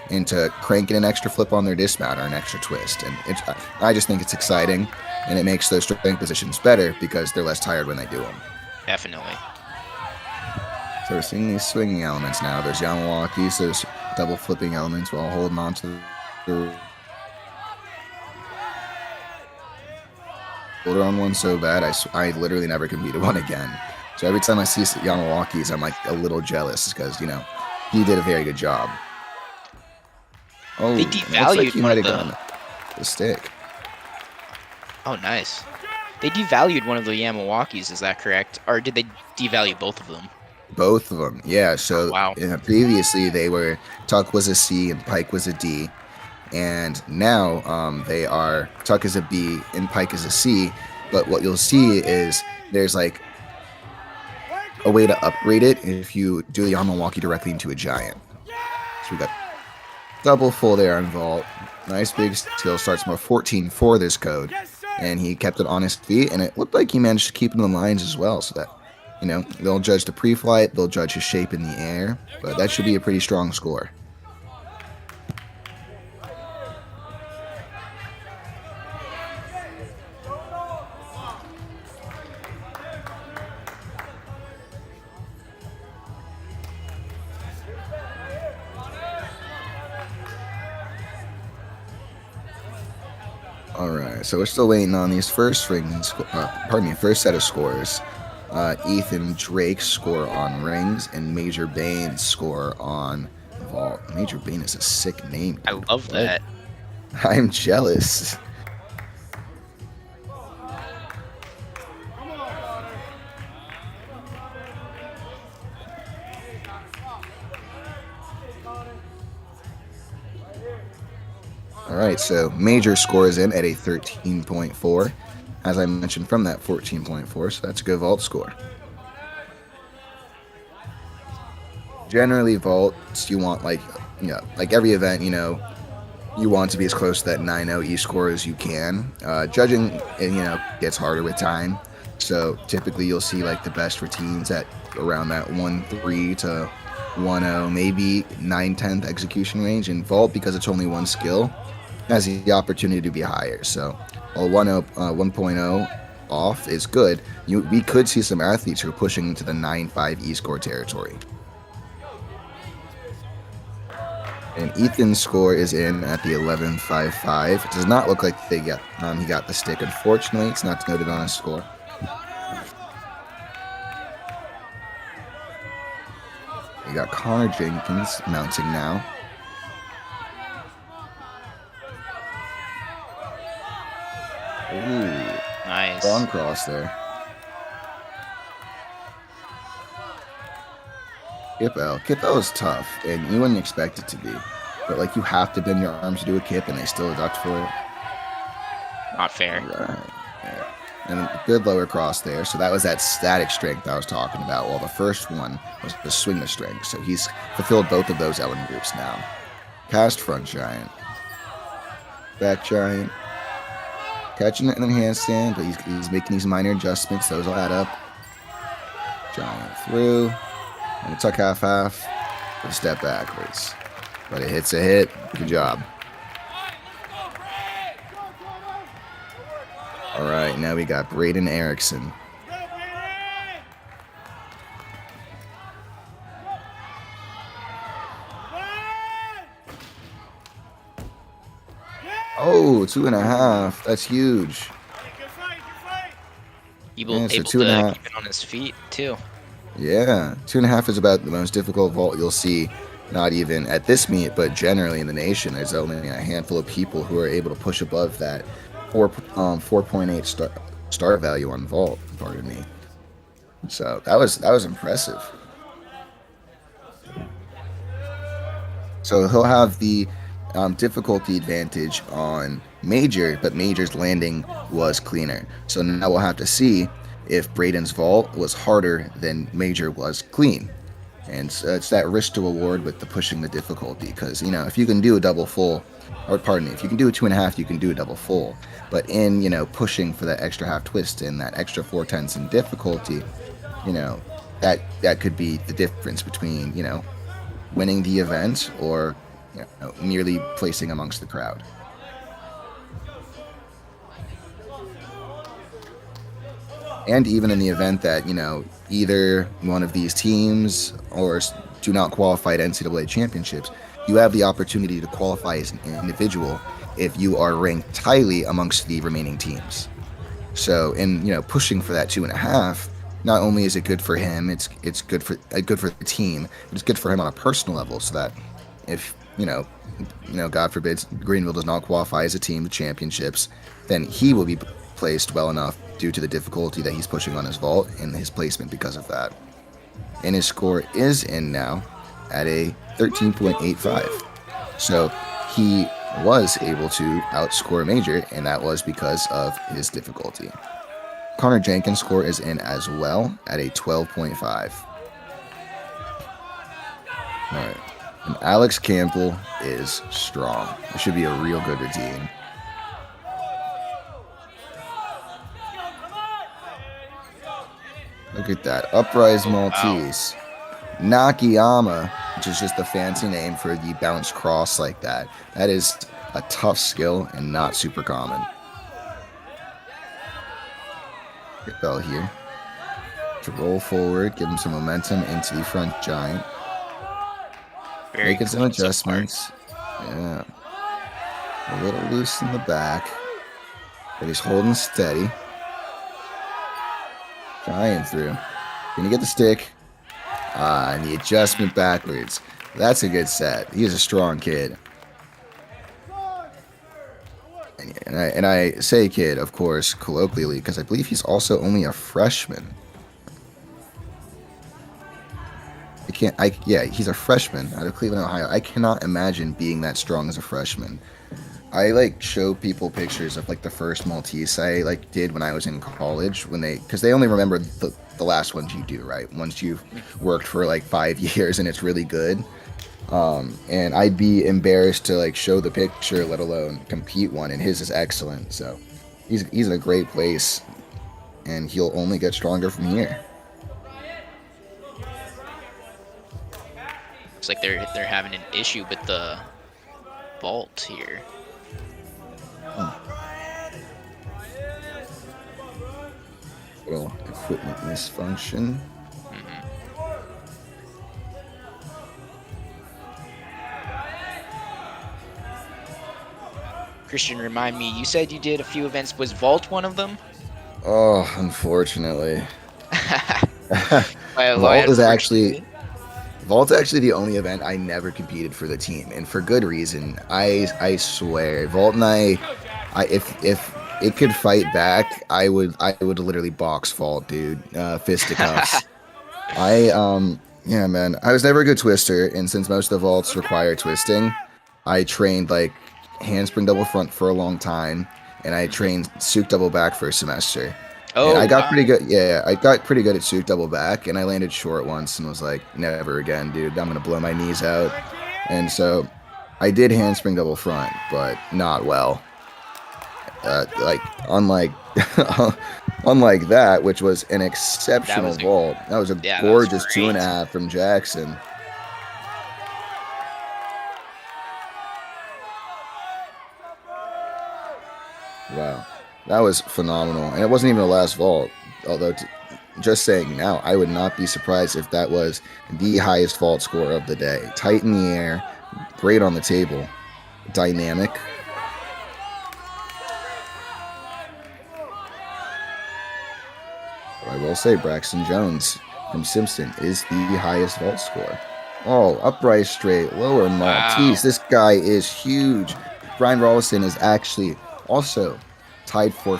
into cranking an extra flip on their dismount or an extra twist. And I just think it's exciting, and it makes those strength positions better because they're less tired when they do them. Definitely. So we're seeing these swinging elements now. There's Yamawakis, there's double flipping elements while holding on to the shoulder on one so bad, I literally never competed one again. So every time I see Yamawakis, I'm like a little jealous because, he did a very good job. Oh, They looks devalued like he one might of have them. gotten the stick. Oh, nice. They devalued one of the Yamawakis, is that correct? Or did they devalue both of them? Both of them, yeah. So Wow. Previously Tuck was a C and Pike was a D, and now they are Tuck is a B and Pike is a C. But what you'll see is there's like a way to upgrade it if you do the Yamawaki directly into a giant. So we got double full there on vault. Nice big skill, starts more 14 for this code, and he kept it on his feet, and it looked like he managed to keep it in the lines as well, so that they'll judge the pre-flight, they'll judge his shape in the air, but that should be a pretty strong score. Alright, so we're still waiting on these first set of scores. Ethan Drake's score on rings and Major Bain's score on vault. Major Bain is a sick name. I love that. I'm jealous. Alright, so Major scores in at a 13.4, as I mentioned, from that 14.4, so that's a good vault score. Generally, vaults, you want, like every event, you want to be as close to that 9.0 E-score as you can. Judging, gets harder with time, so typically you'll see, like, the best routines at around that 1.3 to 1.0, maybe 9/10 execution range. In vault, because it's only one skill, has the opportunity to be higher. So while 1.0 off is good, we could see some athletes who are pushing into the 9.5 E-score territory. And Ethan's score is in at the 11.55. It does not look like he got the stick. Unfortunately, it's not noted on his score. We got Connor Jenkins mounting now. Ooh, Nice. Strong cross there. Kip L. Kip L is tough, and you wouldn't expect it to be. But, like, you have to bend your arms to do a kip, and they still deduct for it. Not fair. Right. Yeah. And a good lower cross there. So that was that static strength I was talking about. While the first one was the swing the strength. So he's fulfilled both of those element groups now. Cast front giant. Back giant. Catching it in the handstand, but he's making these minor adjustments. Those will add up. Giant through. And a tuck half. A step backwards. But it hits a hit. Good job. All right, now we got Braden Erickson. Oh, 2.5. That's huge. Able Yeah, so to 2.5. keep it on his feet, too. Yeah, 2.5 is about the most difficult vault you'll see, not even at this meet, but generally in the nation. There's only a handful of people who are able to push above that 4.8 star value on vault, pardon me. So that was impressive. So he'll have the difficulty advantage on Major, but Major's landing was cleaner. So now we'll have to see if Braden's vault was harder than Major was clean. And so it's that risk to reward with the pushing the difficulty. Because, you know, if you can do a double full, or pardon me, if you can do a 2.5, you can do a double full. But in, you know, pushing for that extra half twist and that extra 4/10 in difficulty, you know, that could be the difference between, you know, winning the event or, you know, merely placing amongst the crowd. And even in the event that, you know, either one of these teams or do not qualify at NCAA championships, you have the opportunity to qualify as an individual if you are ranked highly amongst the remaining teams. So, in, you know, pushing for that 2.5, not only is it good for him, it's good for the team, but it's good for him on a personal level. So that if you know, God forbid, Greenville does not qualify as a team to championships, then he will be placed well enough due to the difficulty that he's pushing on his vault and his placement because of that. And his score is in now at a 13.85. So he was able to outscore Major, and that was because of his difficulty. Connor Jenkins' score is in as well at a 12.5. All right. And Alex Campbell is strong. It should be a real good routine. Look at that. Uprise Maltese. Nakayama, which is just a fancy name for the bounce cross like that. That is a tough skill and not super common. Get Bell here. To roll forward, give him some momentum into the front giant. Making some adjustments. Yeah. A little loose in the back. But he's holding steady. Giant through. Gonna get the stick. And the adjustment backwards. That's a good set. He is a strong kid. And I say kid, of course, colloquially, because I believe he's also only a freshman. He's a freshman out of Cleveland, Ohio. I cannot imagine being that strong as a freshman. I show people pictures of the first Maltese I did when I was in college because they only remember the last ones you do, right? Once you've worked for 5 years and it's really good. And I'd be embarrassed to show the picture, let alone compete one. And his is excellent. So he's in a great place, and he'll only get stronger from here. Looks like they're having an issue with the vault here. Little equipment misfunction. Christian, remind me, you said you did a few events. Was vault one of them? Oh, unfortunately. Why Vault is actually unfortunately? Vault's actually the only event I never competed for the team, and for good reason. I swear, Vault and I if it could fight back, I would literally box Vault, dude. Fisticuffs. Yeah, man. I was never a good twister, and since most of the vaults require twisting, I trained like handspring double front for a long time, and I Mhm. trained Souk double back for a semester. And Oh, I got wow. pretty good. Yeah, I got pretty good at Souk double back, and I landed short once and was like, never again, dude. I'm gonna blow my knees out. And so I did handspring double front, but not well. Like unlike unlike that, which was an That exceptional was a vault. That was a yeah, that was gorgeous two and a great. half from Jackson. Wow, that was phenomenal, and it wasn't even the last vault. Although, just saying now, I would not be surprised if that was the highest vault score of the day. Tight in the air, great on the table, dynamic. But I will say Braxton Jones from Simpson is the highest vault score. Oh, upright straight, lower Wow. Maltese. This guy is huge. Brian Rollison is actually also tied for,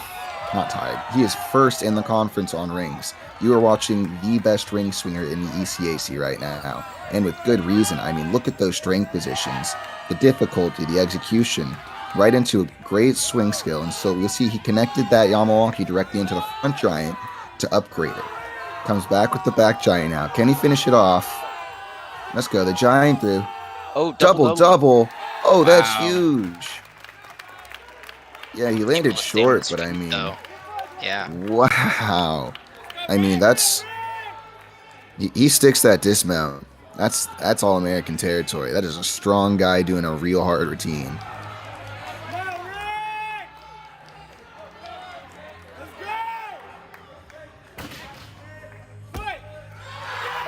not tied, he is first in the conference on rings. You are watching the best ring swinger in the ECAC right now. And with good reason. I mean, look at those strength positions, the difficulty, the execution, right into a great swing skill. And so you'll see he connected that Yamawaki directly into the front giant to upgrade it. Comes back with the back giant out. Can he finish it off? Let's go. The giant through. Oh, double Double, double. double. Oh, that's Wow. huge. Yeah, he landed Able to stay on short, his but I feet, mean, though. Yeah. wow. I mean, he sticks that dismount. That's all American territory. That is a strong guy doing a real hard routine.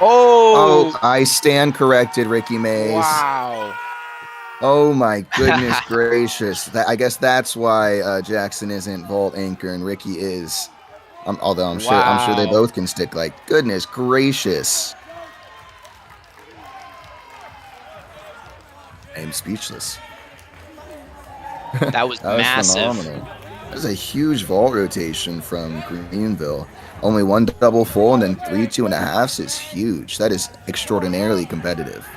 Oh, Oh, I stand corrected, Ricky Mays. wow. Oh my goodness gracious! I guess that's why Jackson isn't vault anchor and Ricky is. Although I'm sure they Wow. both can stick. Like goodness gracious, I'm speechless. That was That was massive. phenomenal. That was a huge vault rotation from Greenville. Only one double full and then 3 2.5s is huge. That is extraordinarily competitive.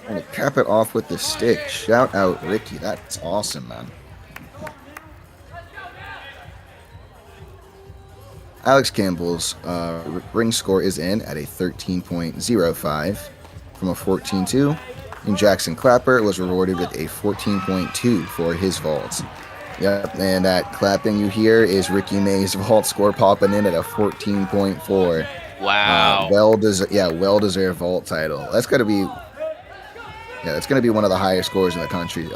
And to cap it off with the stick, shout out Ricky. That's awesome, man. Alex Campbell's ring score is in at a 13.05 from a 14.2. And Jackson Clapper was rewarded with a 14.2 for his vaults. Yep, and that clapping you hear is Ricky May's vault score popping in at a 14.4. Wow. Well-deserved vault title. That's gonna be one of the higher scores in the country.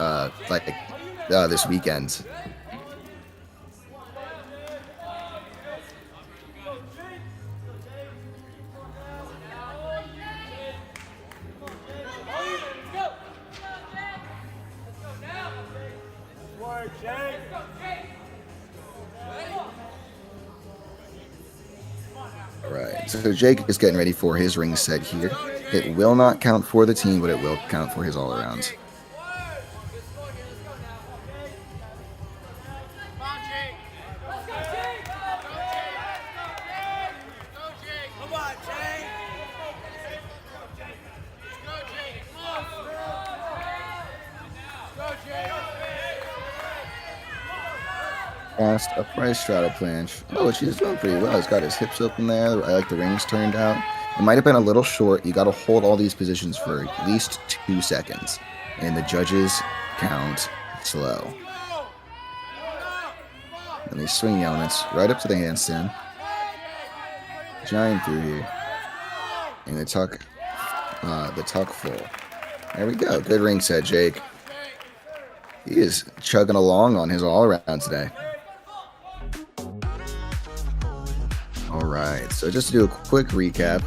This weekend. All right, so Jake is getting ready for his ring set here. It will not count for the team, but it will count for his all-around. Fast upright straddle planche. Oh, she's doing pretty well. He's got his hips open there. I like the rings turned out. It might have been a little short. You got to hold all these positions for at least 2 seconds. And the judges count slow. And they swing elements right up to the handstand. Giant through here. And the tuck full. There we go. Good ring set, Jake. He is chugging along on his all-around today. All right, so just to do a quick recap,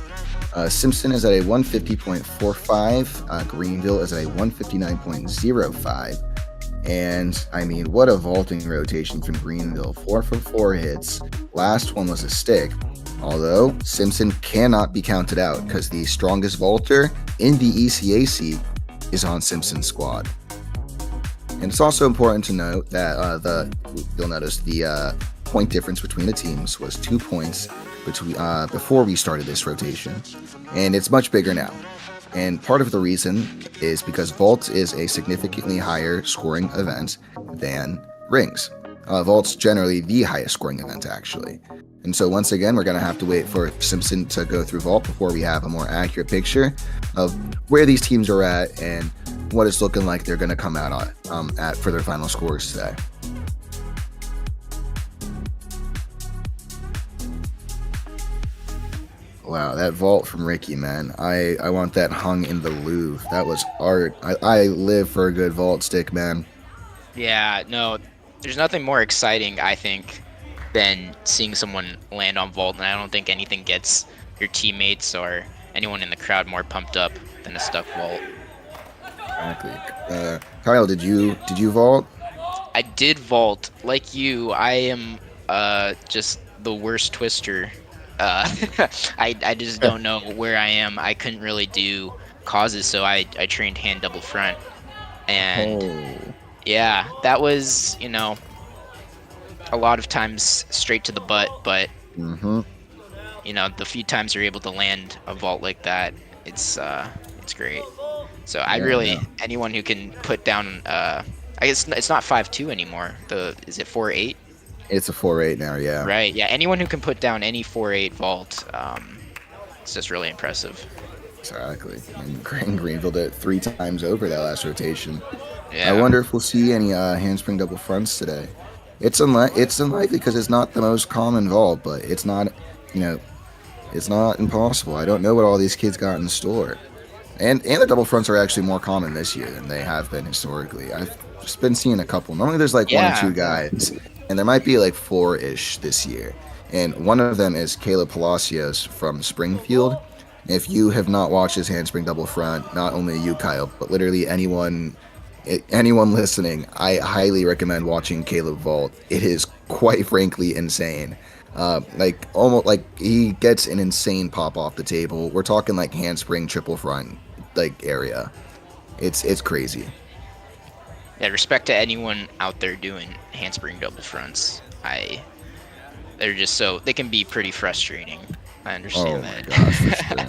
Simpson is at a 150.45. Greenville is at a 159.05. And I mean, what a vaulting rotation from Greenville. 4 for 4 hits. Last one was a stick. Although Simpson cannot be counted out because the strongest vaulter in the ECAC is on Simpson's squad. And it's also important to note that you'll notice the point difference between the teams was 2 points before we started this rotation, and it's much bigger now. And part of the reason is because vault is a significantly higher scoring event than rings. Vault's generally the highest scoring event, actually. And so once again, we're going to have to wait for Simpson to go through vault before we have a more accurate picture of where these teams are at and what it's looking like they're going to come out at for their final scores today. Wow, that vault from Ricky, man. I want that hung in the Louvre. That was art. I live for a good vault stick, man. Yeah, no, there's nothing more exciting, I think, than seeing someone land on vault, and I don't think anything gets your teammates or anyone in the crowd more pumped up than a stuck vault. Exactly. Kyle, did you vault? I did vault. Like you, I am just the worst twister. I just don't know where I am. I couldn't really do causes, so I trained hand double front. And yeah, that was, a lot of times straight to the butt, but the few times you're able to land a vault like that, it's great. So anyone who can put down, I guess it's not 5-2 anymore. Is it 4-8? It's a 4-8 now, yeah. Right, yeah. Anyone who can put down any 4-8 vault, it's just really impressive. Exactly. And Greenville did it 3 times over that last rotation. Yeah. I wonder if we'll see any handspring double fronts today. It's unlikely because it's not the most common vault, but it's not, it's not impossible. I don't know what all these kids got in store. And the double fronts are actually more common this year than they have been historically. I've just been seeing a couple. Normally there's like 1 or 2 guys, and there might be like 4-ish this year. And one of them is Caleb Palacios from Springfield. If you have not watched his handspring double front, not only you, Kyle, but literally anyone listening, I highly recommend watching Caleb vault. It is quite frankly insane. Almost like he gets an insane pop off the table. We're talking like handspring triple front area. It's crazy. Yeah, respect to anyone out there doing handspring double fronts. They can be pretty frustrating. I understand that. Gosh, for sure.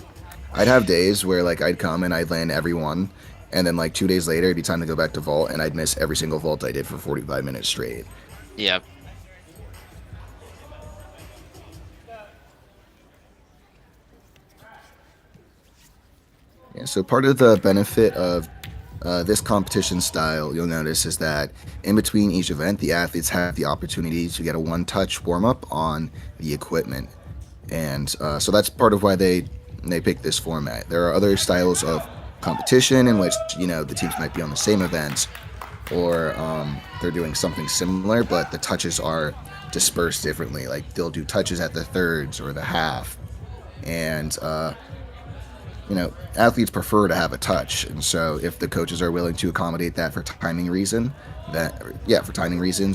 I'd have days where I'd come and I'd land every one, and then 2 days later it'd be time to go back to vault, and I'd miss every single vault I did for 45 minutes straight. Yep. Yeah, so part of the benefit of this competition style, you'll notice, is that in between each event, the athletes have the opportunity to get a one-touch warm-up on the equipment. And so that's part of why they pick this format. There are other styles of competition in which, the teams might be on the same event, or they're doing something similar, but the touches are dispersed differently. Like they'll do touches at the thirds or the half. And athletes prefer to have a touch, and so if the coaches are willing to accommodate that for timing reasons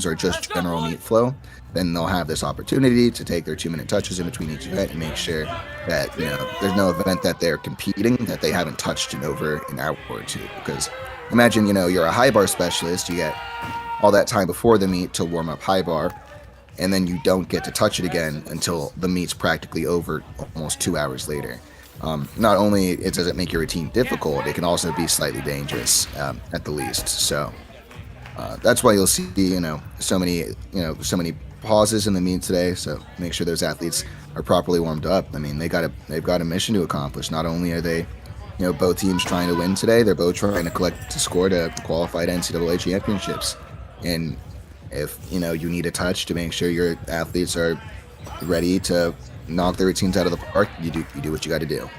or just general meet flow, then they'll have this opportunity to take their 2-minute touches in between each event and make sure that there's no event that they're competing that they haven't touched in over an hour or two. Because imagine you're a high bar specialist, you get all that time before the meet to warm up high bar, and then you don't get to touch it again until the meet's practically over almost 2 hours later. Not only does it make your routine difficult, it can also be slightly dangerous at the least. So that's why you'll see so many pauses in the meet today. So make sure those athletes are properly warmed up. I mean, they've got a mission to accomplish. Not only are they both teams trying to win today, they're both trying to collect a score to qualify to NCAA championships. And if you need a touch to make sure your athletes are ready to knock their routines out of the park, you do what you got to do.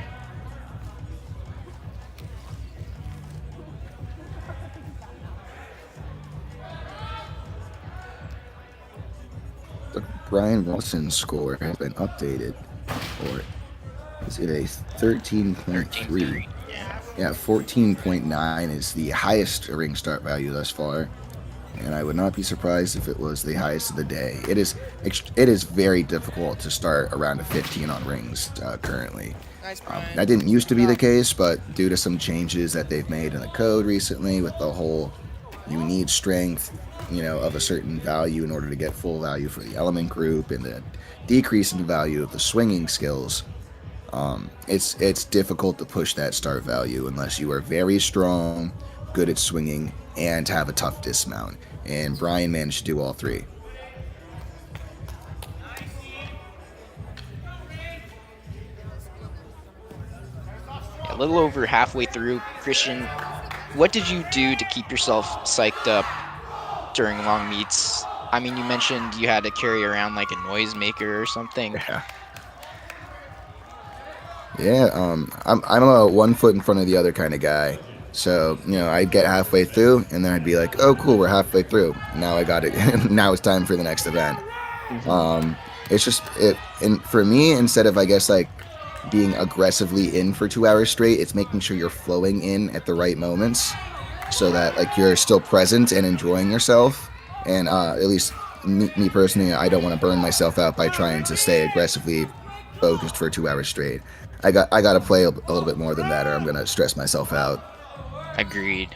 The Brian Wilson score has been updated, or Is it a 13.3? 13.3. Yeah. Yeah, 14.9 is the highest ring start value thus far, and I would not be surprised if it was the highest of the day. It is very difficult to start around a 15 on rings currently. Nice, Brian. That didn't used to be the case, but due to some changes that they've made in the code recently, with the whole you need strength, of a certain value in order to get full value for the element group, and the decrease in the value of the swinging skills. It's difficult to push that start value unless you are very strong, good at swinging, and have a tough dismount. And Brian managed to do all three. A little over halfway through, Christian, what did you do to keep yourself psyched up during long meets? I mean, you mentioned you had to carry around like a noisemaker or something. Yeah, I'm a 1 foot in front of the other kind of guy. So, I'd get halfway through, and then I'd be like, oh, cool, we're halfway through. Now I got it. Now it's time for the next event. It's just, and for me, instead of, I guess, like, being aggressively in for 2 hours straight, it's making sure you're flowing in at the right moments so that, like, you're still present and enjoying yourself. And at least me personally, I don't want to burn myself out by trying to stay aggressively focused for 2 hours straight. I got to play a little bit more than that, or I'm gonna stress myself out. Agreed.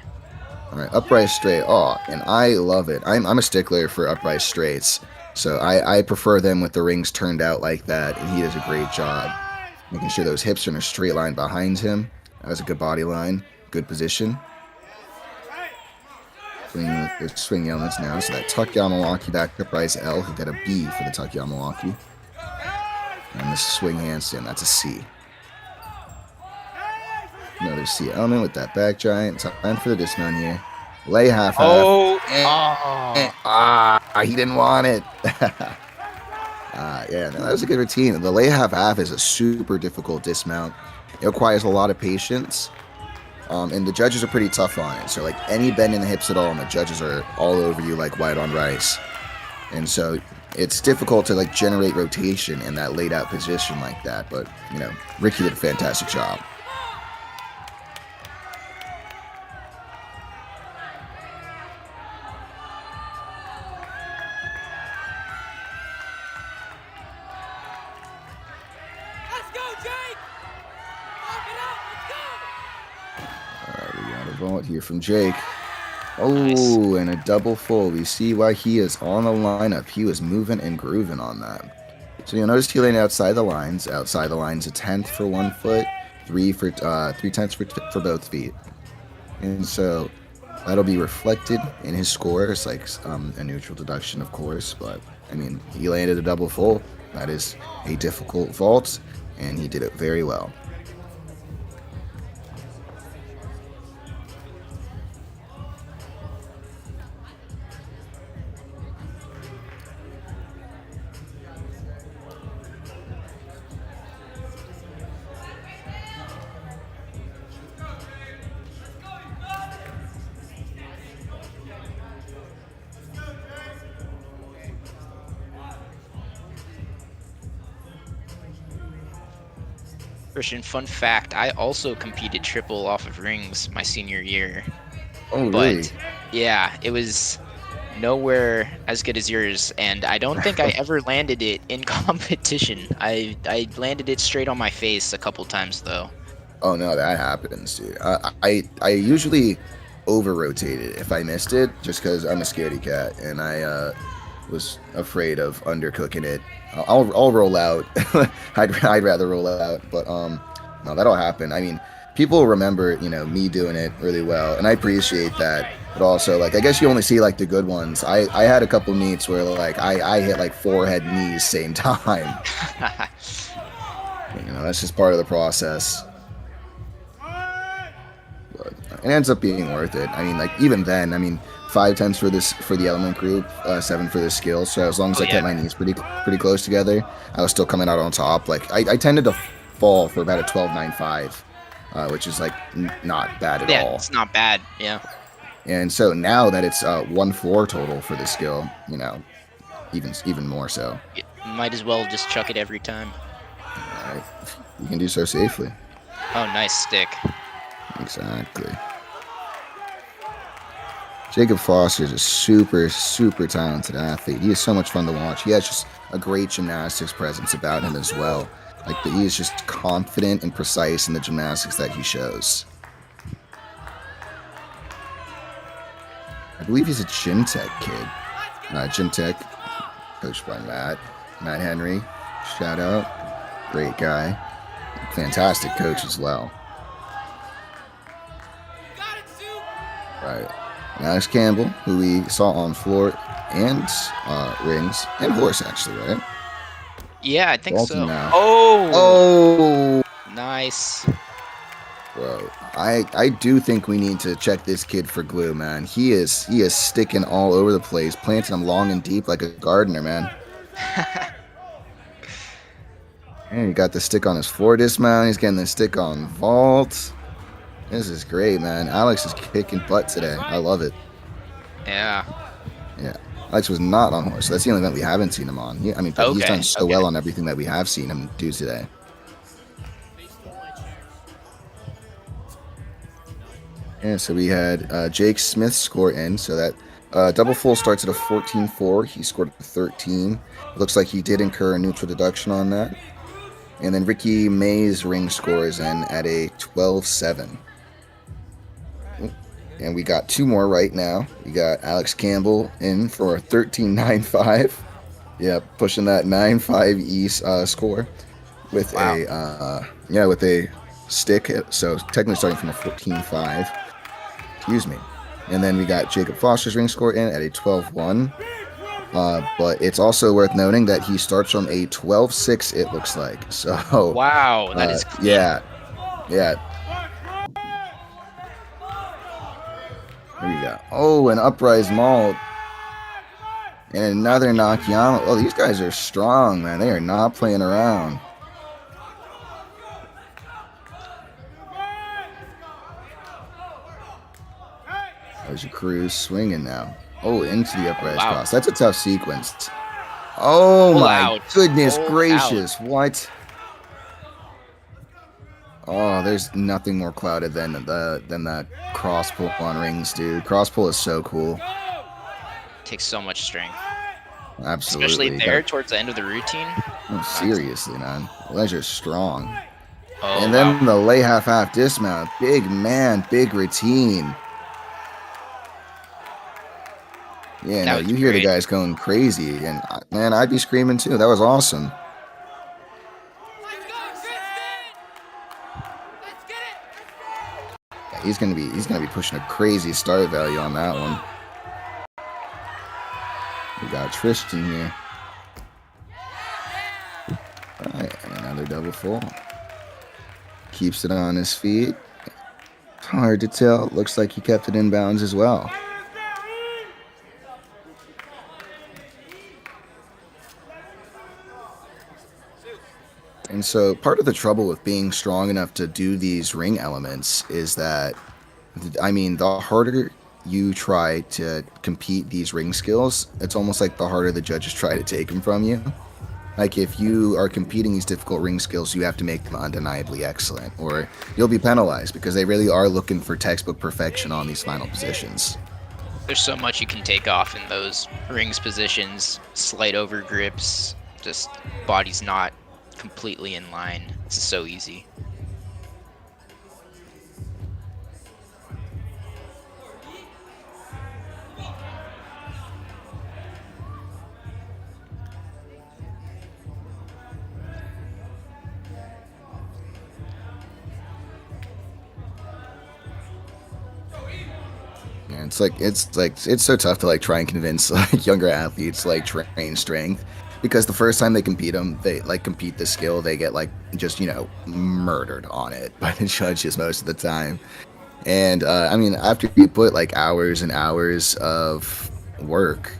All right, upright straight. Oh, and I love it. I'm a stickler for upright straights, so I prefer them with the rings turned out like that, and he does a great job making sure those hips are in a straight line behind him. That was a good body line, good position. Swinging with the swing elements now. So that tuck Yamawaki back up rise L. He got a B for the tuck Yamawaki. And the swing handstand, that's a C. Another C element with that back giant. Time for the dismount here. Lay half. Oh, he didn't want it. Yeah, no, that was a good routine. The lay half is a super difficult dismount. It requires a lot of patience. And the judges are pretty tough on it. So, like, any bend in the hips at all, and the judges are all over you like white on rice. And so it's difficult to, like, generate rotation in that laid out position like that. But, Ricky did a fantastic job. Vault here from Jake. Oh, nice. And a double full. We see why he is on the lineup. He was moving and grooving on that. So you'll notice he laid outside the lines. Outside the lines, a 10th for 1 foot, 3/10 for both feet. And so that'll be reflected in his score. It's like a neutral deduction, of course. But I mean, he landed a double full. That is a difficult vault, and he did it very well. Christian, fun fact, I also competed triple off of rings my senior year. Oh, but, really? Yeah, it was nowhere as good as yours, and I don't think I ever landed it in competition. I landed it straight on my face a couple times, though. Oh, no, that happens, dude. I usually over-rotate it if I missed it, just because I'm a scaredy cat, and I was afraid of undercooking it. I'll roll out. I'd rather roll out, but no, that'll happen. I mean, people remember me doing it really well, and I appreciate that. But also, like, I guess you only see like the good ones. I had a couple meets where like I hit like forehead knees same time. That's just part of the process. But it ends up being worth it. I mean, like, even then, 5 times for the element group, 7 for the skill. So as long as I kept my knees pretty close together, I was still coming out on top. Like, I tended to fall for about a 12.95, which is like not bad at all. Yeah, it's not bad. Yeah. And so now that it's 1 floor total for the skill, even more so. You might as well just chuck it every time. All right. you can do so safely. Oh, nice stick. Exactly. Jacob Foster is a super, super talented athlete. He is so much fun to watch. He has just a great gymnastics presence about him as well. Like, he is just confident and precise in the gymnastics that he shows. I believe he's a Gym Tech kid. Gym Tech, coached by Matt Henry. Shout out. Great guy. Fantastic coach as well. Right. And Alex Campbell, who we saw on floor and rings and horse, actually, right? Yeah, I think Dalton so. now. Oh, Oh, nice. bro. I do think we need to check this kid for glue, man. He is sticking all over the place, planting them long and deep like a gardener, man. And he got the stick on his floor dismount. He's getting the stick on vault. This is great, man. Alex is kicking butt today. I love it. Yeah. Yeah. Alex was not on horse. So that's the only event we haven't seen him on. But he's done so well on everything that we have seen him do today. Yeah, so we had Jake Smith score in. So that double full starts at a 14-4. He scored a 13. It looks like he did incur a neutral deduction on that. And then Ricky May's ring scores in at a 12-7. And we got two more right now. We got Alex Campbell in for a 13-9-5. Yeah, pushing that 9-5 East score with a stick. So technically starting from a 14-5. Excuse me. And then we got Jacob Foster's ring score in at a 12-1. But it's also worth noting that he starts from a 12-6, it looks like. So wow, that is clean. Yeah. Here we go. Oh, an uprise malt. And another Nakayama. Oh, these guys are strong, man. They are not playing around. There's your Cruz swinging now. Oh, into the uprise cross. That's a tough sequence. Oh, my goodness gracious. What? Oh, there's nothing more clouded than that cross pull on rings, dude. Cross pull is so cool. Takes so much strength. Absolutely. Especially there towards the end of the routine. Oh, seriously, man. Legs are strong. Oh, and then the lay half dismount. Big man, big routine. Yeah, no, you hear the guys going crazy, and man, I'd be screaming too. That was awesome. Yeah, he's gonna be pushing a crazy start value on that one. We got Tristan here. All right, and another double full. Keeps it on his feet. It's hard to tell. Looks like he kept it in bounds as well. And so part of the trouble with being strong enough to do these ring elements is that, I mean, the harder you try to compete these ring skills, it's almost like the harder the judges try to take them from you. Like, if you are competing these difficult ring skills, you have to make them undeniably excellent, or you'll be penalized because they really are looking for textbook perfection on these final positions. There's so much you can take off in those rings positions, slight over grips, just body's not completely in line. It's so easy. Yeah, it's so tough to like try and convince like younger athletes to like train strength. Because the first time they compete the skill, they get like just, murdered on it by the judges most of the time. And I mean, after you put like hours and hours of work,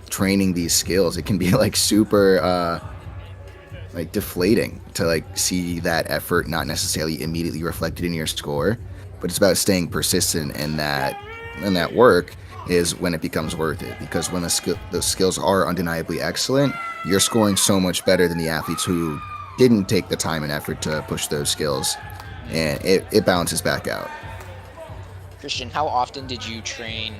training these skills, it can be like super like deflating to like see that effort not necessarily immediately reflected in your score. But it's about staying persistent in that work is when it becomes worth it, because when the skills are undeniably excellent, you're scoring so much better than the athletes who didn't take the time and effort to push those skills, and it balances back out. Christian, how often did you train?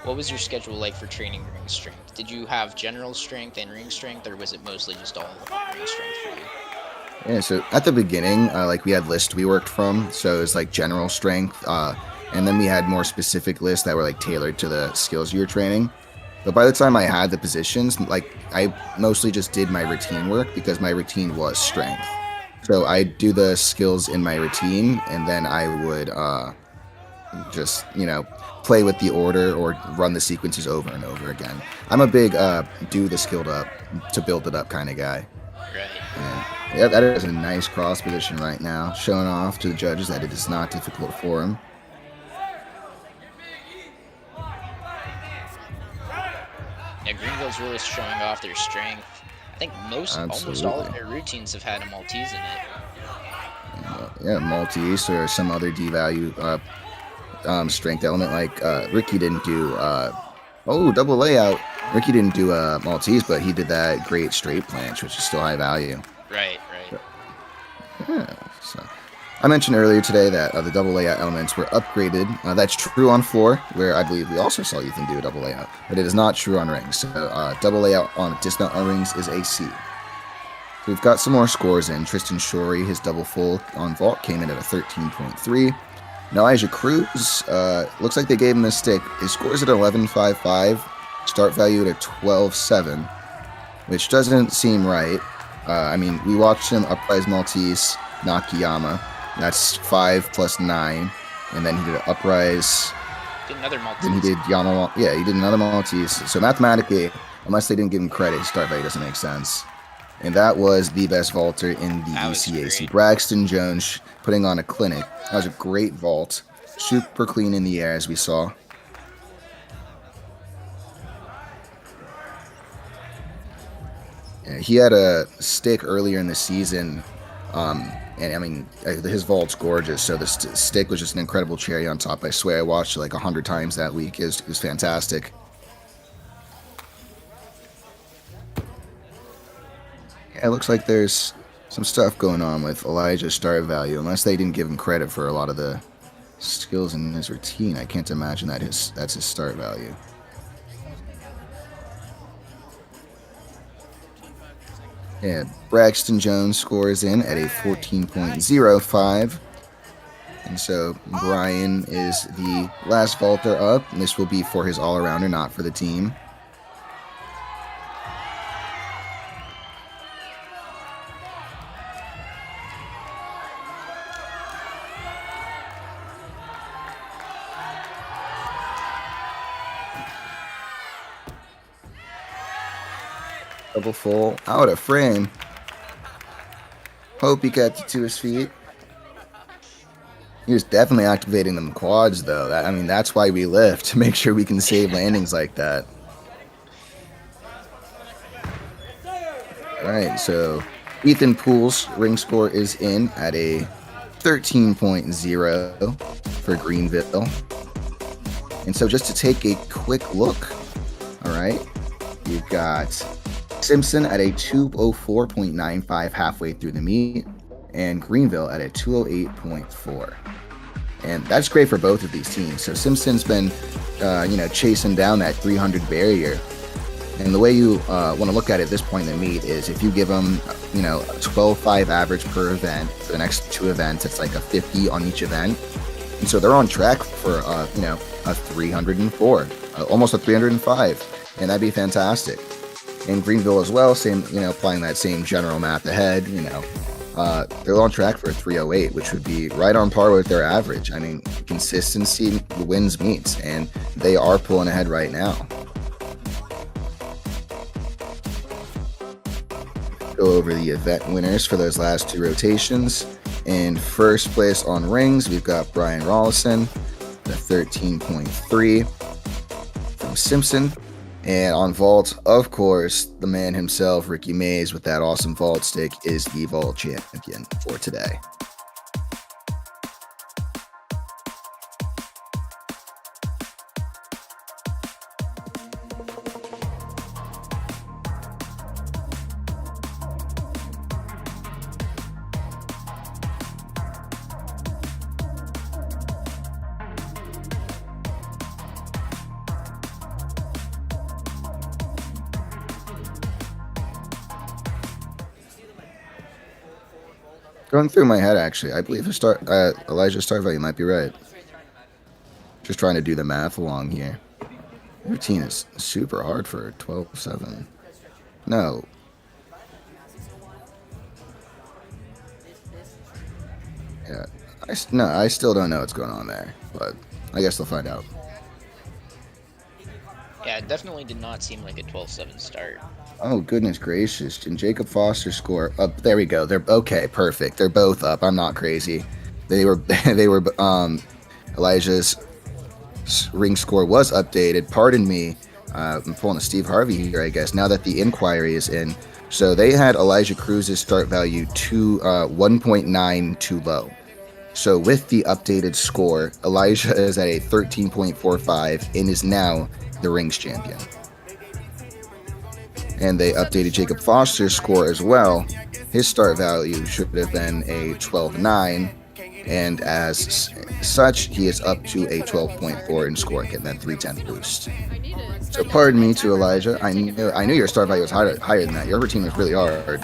What was your schedule like for training ring strength? Did you have general strength and ring strength, or was it mostly just all ring strength for you? Yeah, so at the beginning, like we had lists we worked from, so it was like general strength, and then we had more specific lists that were like tailored to the skills you were training. But by the time I had the positions, like I mostly just did my routine work because my routine was strength. So I do the skills in my routine, and then I would just play with the order or run the sequences over and over again. I'm a big do the skilled up to build it up kind of guy. Right. And yeah, that is a nice cross position right now, showing off to the judges that it is not difficult for him. Yeah, Greenville's really showing off their strength. I think almost all of their routines have had a Maltese in it. Yeah, Maltese or some other D-value strength element. Like Ricky didn't do double layout. Ricky didn't do a Maltese, but he did that great straight planche, which is still high value. Right. Yeah, so I mentioned earlier today that the double layout elements were upgraded. That's true on floor, where I believe we also saw Ethan do a double layout, but it is not true on rings. So double layout on dismount on rings is a C. We've got some more scores in. Tristan Shorey, his double full on vault came in at a 13.3. Elijah Cruz, looks like they gave him a stick. His score's at 11.55, start value at a 12.7, which doesn't seem right. I mean, we watched him uprise Maltese, Nakayama. That's 5 plus 9. And then he did an uprise. Did another Maltese. Then he did Yama. Yeah, he did another Maltese. So mathematically, unless they didn't give him credit, his start value doesn't make sense. And that was the best vaulter in the ECAC. Braxton Jones putting on a clinic. That was a great vault. Super clean in the air, as we saw. Yeah, he had a stick earlier in the season, and I mean, his vault's gorgeous. So the stick was just an incredible cherry on top. I swear I watched it like 100 times that week. It was fantastic. Yeah, it looks like there's some stuff going on with Elijah's start value. Unless they didn't give him credit for a lot of the skills in his routine, I can't imagine that's his start value. Yeah, Braxton Jones scores in at a 14.05. And so Brian is the last vaulter up, and this will be for his all-arounder, not for the team. Double full, out of frame. Hope he kept it to his feet. He was definitely activating them quads, though. That's why we lift, to make sure we can save landings like that. All right, so Ethan Poole's ring score is in at a 13.0 for Greenville. And so just to take a quick look, all right, you've got Simpson at a 204.95 halfway through the meet, and Greenville at a 208.4. And that's great for both of these teams. So Simpson's been, chasing down that 300 barrier. And the way you want to look at it at this point in the meet is if you give them, a 12.5 average per event for the next two events, it's like a 50 on each event. And so they're on track for, a 304, almost a 305. And that'd be fantastic. In Greenville as well, same, applying that same general math ahead, they're on track for a 308, which would be right on par with their average. I mean, consistency wins meets, and they are pulling ahead right now. Go over the event winners for those last two rotations. In first place on rings, we've got Brian Rollison, the 13.3 from Simpson. And on vault, of course, the man himself, Ricky Mays, with that awesome vault stick, is the vault champion for today. Going through my head, actually, I believe Elijah's start value might be right. Just trying to do the math along here. Routine is super hard for 12-7. No. Yeah. I still don't know what's going on there, but I guess they'll find out. Yeah, it definitely did not seem like a 12-7 start. Oh, goodness gracious. And Jacob Foster score up. There we go. They're okay. Perfect. They're both up. I'm not crazy. They were Elijah's ring score was updated. Pardon me. I'm pulling a Steve Harvey here, I guess, now that the inquiry is in. So they had Elijah Cruz's start value to 1.9 too low. So with the updated score, Elijah is at a 13.45 and is now the rings champion. And they updated Jacob Foster's score as well. His start value should have been a 12.9, and as such, he is up to a 12.4 in score, getting that 310 boost. So pardon me to Elijah. I knew your start value was higher than that. Your routine was really hard.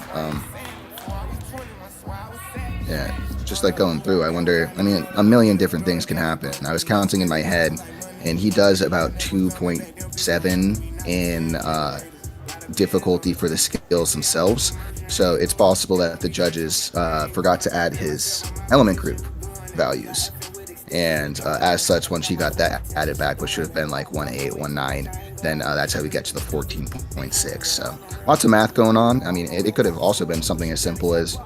Yeah, just like going through, I wonder. I mean, a million different things can happen. I was counting in my head, and he does about 2.7 in difficulty for the skills themselves. So it's possible that the judges forgot to add his element group values. And as such, once he got that added back, which should have been like 1.8, 1.9, then that's how we get to the 14.6. So lots of math going on. I mean, it could have also been something as simple as,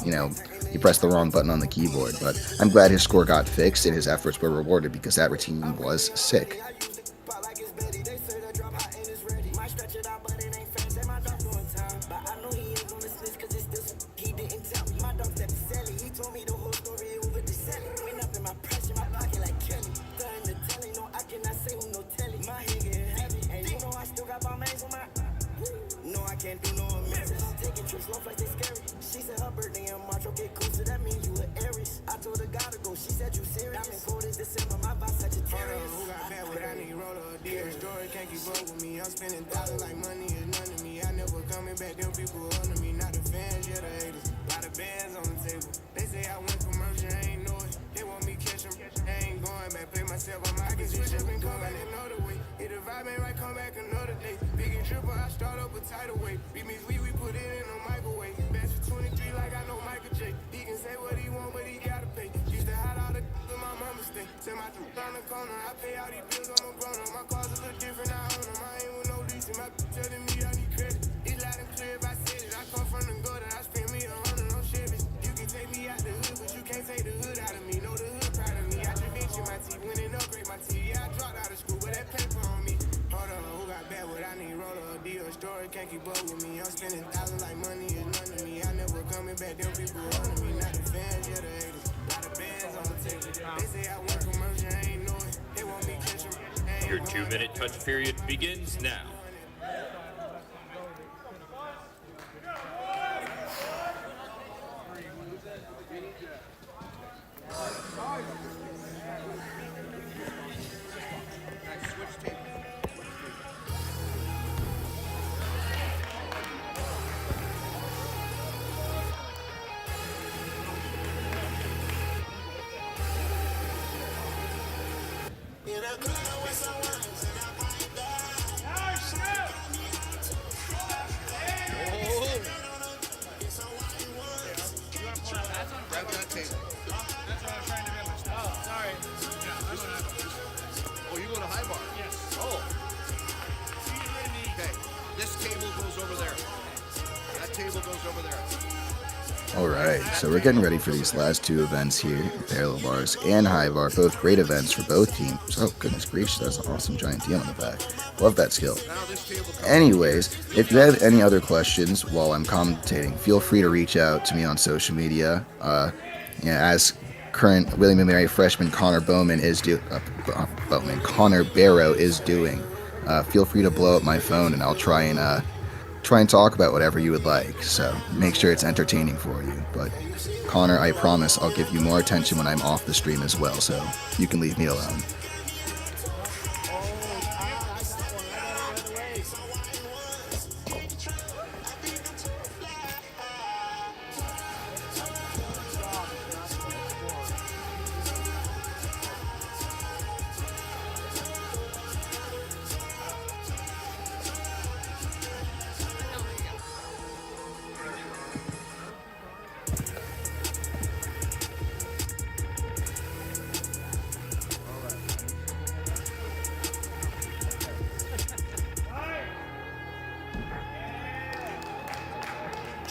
he pressed the wrong button on the keyboard. But I'm glad his score got fixed and his efforts were rewarded because that routine was sick. I'm spending dollars like money is none to me. I never coming back, them people under me. Not the fans, yeah, the haters. Lot of bands on the table. They say I went commercial, I ain't know it. They want me catch them, I ain't going back. Pay myself, I'm out, switch up and come back another way. If the vibe ain't right, come back another day. Big and triple, I start up a tidal way. Beat me, we put it in a microwave. Best for 23 like I know Michael J. He can say what he want, but he gotta pay. Used to hide all the in my mama's thing. Send my truth down the corner, I pay all these bills, I'm a grown up. My cars a little different, I own them. I ain't with no leasing, my telling me I need credit. It's loud and clear if I said it. I come from the gutter, I spend me 100 on Chevys. You can take me out the hood, but you can't take the hood out of me. Know the hood proud of me. I just mentioned my teeth, went and upgrade my teeth. Yeah, I dropped out of school, but that paper on me. Hold on, who got bad what I need? Roller or deal, story can't keep up with me. I'm spending thousands like money is none to me. I never coming back, them people under me. Not the fans, yeah, the haters. Lot of bands on the table. They say I went commercial, I ain't know it. They want me catch them. Your 2-minute touch period begins now. Oh, you go to high bar? Yes. Oh. Okay. This table goes over there. That table goes over there. Alright, so we're getting ready for these last two events here, parallel bars and high bar, both great events for both teams. Oh, goodness gracious, that's an awesome giant deal on the back. Love that skill. Anyways, if you have any other questions while I'm commentating, feel free to reach out to me on social media. As current William & Mary freshman Connor Barrow is doing, feel free to blow up my phone and I'll try and talk about whatever you would like. So make sure it's entertaining for you. But Connor, I promise I'll give you more attention when I'm off the stream as well, so you can leave me alone.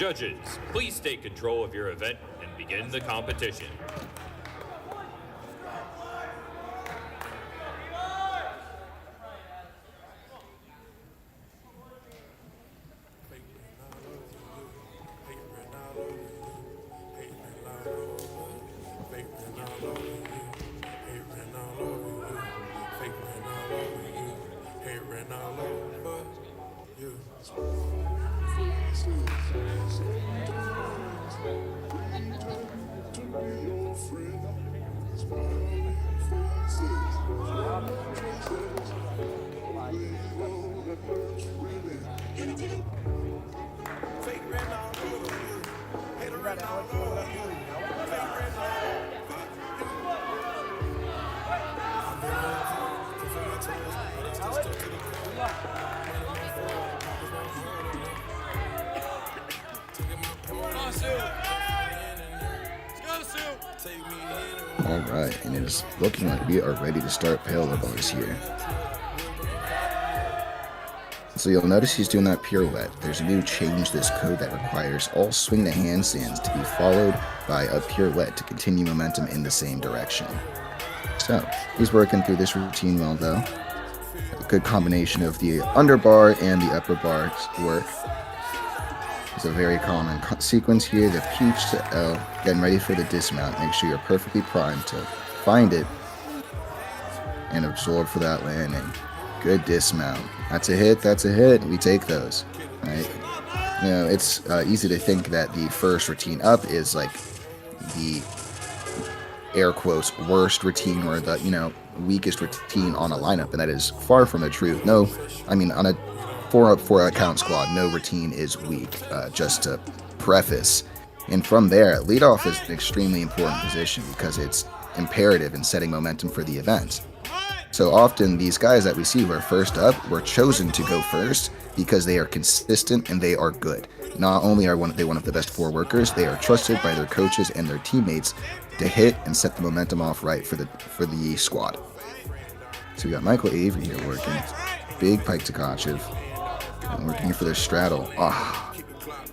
Judges, please take control of your event and begin the competition. All right, and it is looking like we are ready to start parallel bars here. So you'll notice he's doing that pirouette. There's a new change this code that requires all swing to handstands to be followed by a pirouette to continue momentum in the same direction. So he's working through this routine well though. A good combination of the underbar and the upper bar work. It's a very common sequence here, the peach to L, getting ready for the dismount. Make sure you're perfectly primed to find it and absorb for that landing. Good dismount. That's a hit, we take those, right? You know, it's easy to think that the first routine up is like the air quotes worst routine or the, you know, weakest routine on a lineup, and that is far from the truth. No, I mean, on a 4 account squad, no routine is weak, just to preface. And from there, leadoff is an extremely important position because it's imperative in setting momentum for the event. So often these guys that we see who are first up were chosen to go first because they are consistent and they are good. Not only are they one of the best 4 workers, they are trusted by their coaches and their teammates to hit and set the momentum off right for the squad. So we got Michael Avery here working. Big pike to Kachev. Working for the straddle.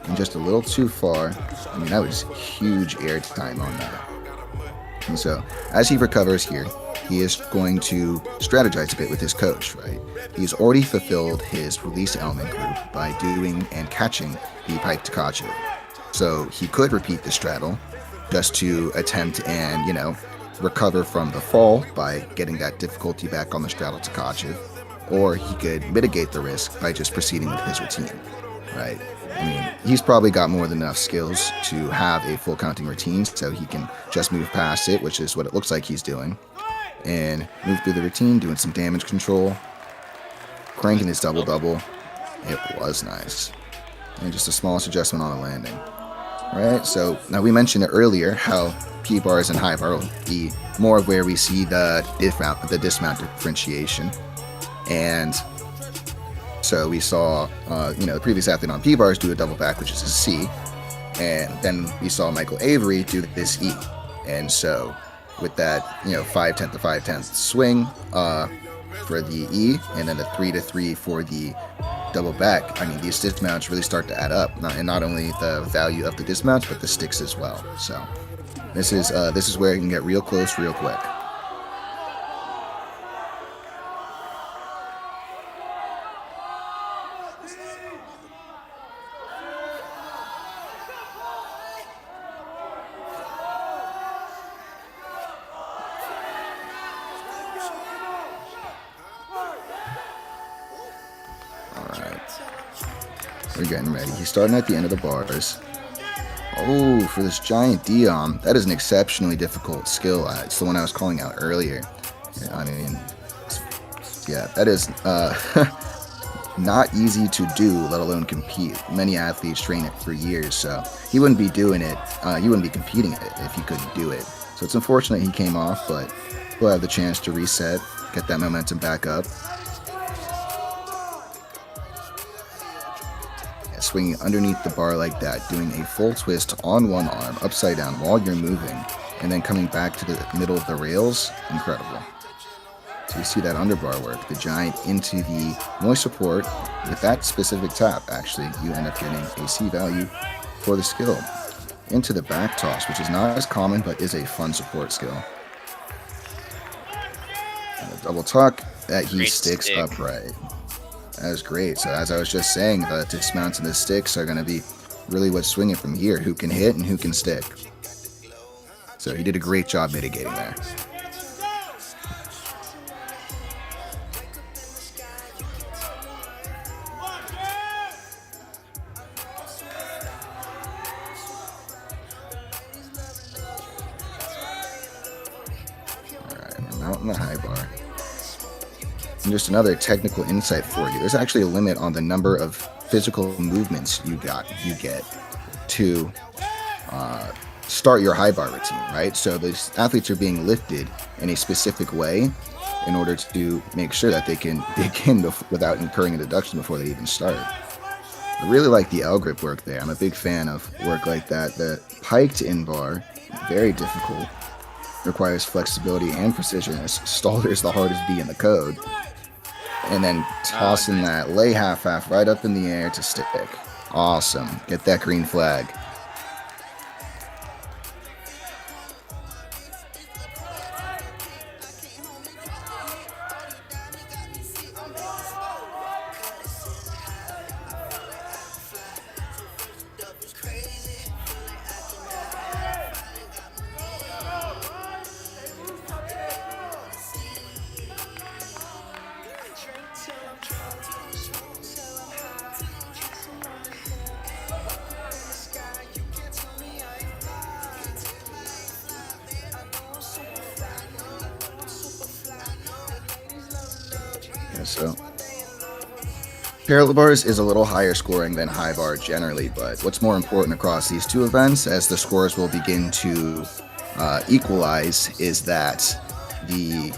And just a little too far. I mean, that was huge air time on that. And so, as he recovers here, he is going to strategize a bit with his coach, right? He's already fulfilled his release element group by doing and catching the pike to Kachev. So he could repeat the straddle just to attempt and, you know, recover from the fall by getting that difficulty back on the straddle to Kachev. Or he could mitigate the risk by just proceeding with his routine, right? I mean, he's probably got more than enough skills to have a full counting routine, so he can just move past it, which is what it looks like he's doing, and move through the routine, doing some damage control, cranking his double-double. It was nice. And just a smallest adjustment on the landing. Right, so now we mentioned it earlier how P-bars and high bar will be more of where we see the dismount differentiation. And so we saw, you know, the previous athlete on P-bars do a double back, which is a C. And then we saw Michael Avery do this E. And so with that, you know, 5/10 to 5/10 swing for the E, and then the 3-3 for the double back, I mean, these dismounts really start to add up. And not only the value of the dismounts, but the sticks as well. So this is where you can get real close real quick. We're getting ready. He's starting at the end of the bars. Oh, for this giant Dion, that is an exceptionally difficult skill. It's the one I was calling out earlier. Yeah, I mean, yeah, that is not easy to do, let alone compete. Many athletes train it for years, so he wouldn't be doing it. He wouldn't be competing at it if he couldn't do it. So it's unfortunate he came off, but he'll have the chance to reset, get that momentum back up. Swinging underneath the bar like that, doing a full twist on one arm, upside down while you're moving, and then coming back to the middle of the rails, incredible. So you see that underbar work, the giant into the moist support. With that specific tap, actually, you end up getting a C value for the skill. Into the back toss, which is not as common, but is a fun support skill. And a double tuck that he Great sticks stick. upright. That is great. So as I was just saying, the dismounts and the sticks are going to be really what's swinging from here. Who can hit and who can stick. So he did a great job mitigating there. Alright, we're mounting the high bar. And just another technical insight for you. There's actually a limit on the number of physical movements you get to start your high bar routine, right? So these athletes are being lifted in a specific way in order to make sure that they can begin without incurring a deduction before they even start. I really like the L grip work there. I'm a big fan of work like that. The piked in bar, very difficult. Requires flexibility and precision, as Stalder is the hardest B in the code. And then tossing that lay half-half right up in the air to stick. Awesome. Get that green flag. So parallel bars is a little higher scoring than high bar generally, but what's more important across these two events, as the scores will begin to equalize, is that the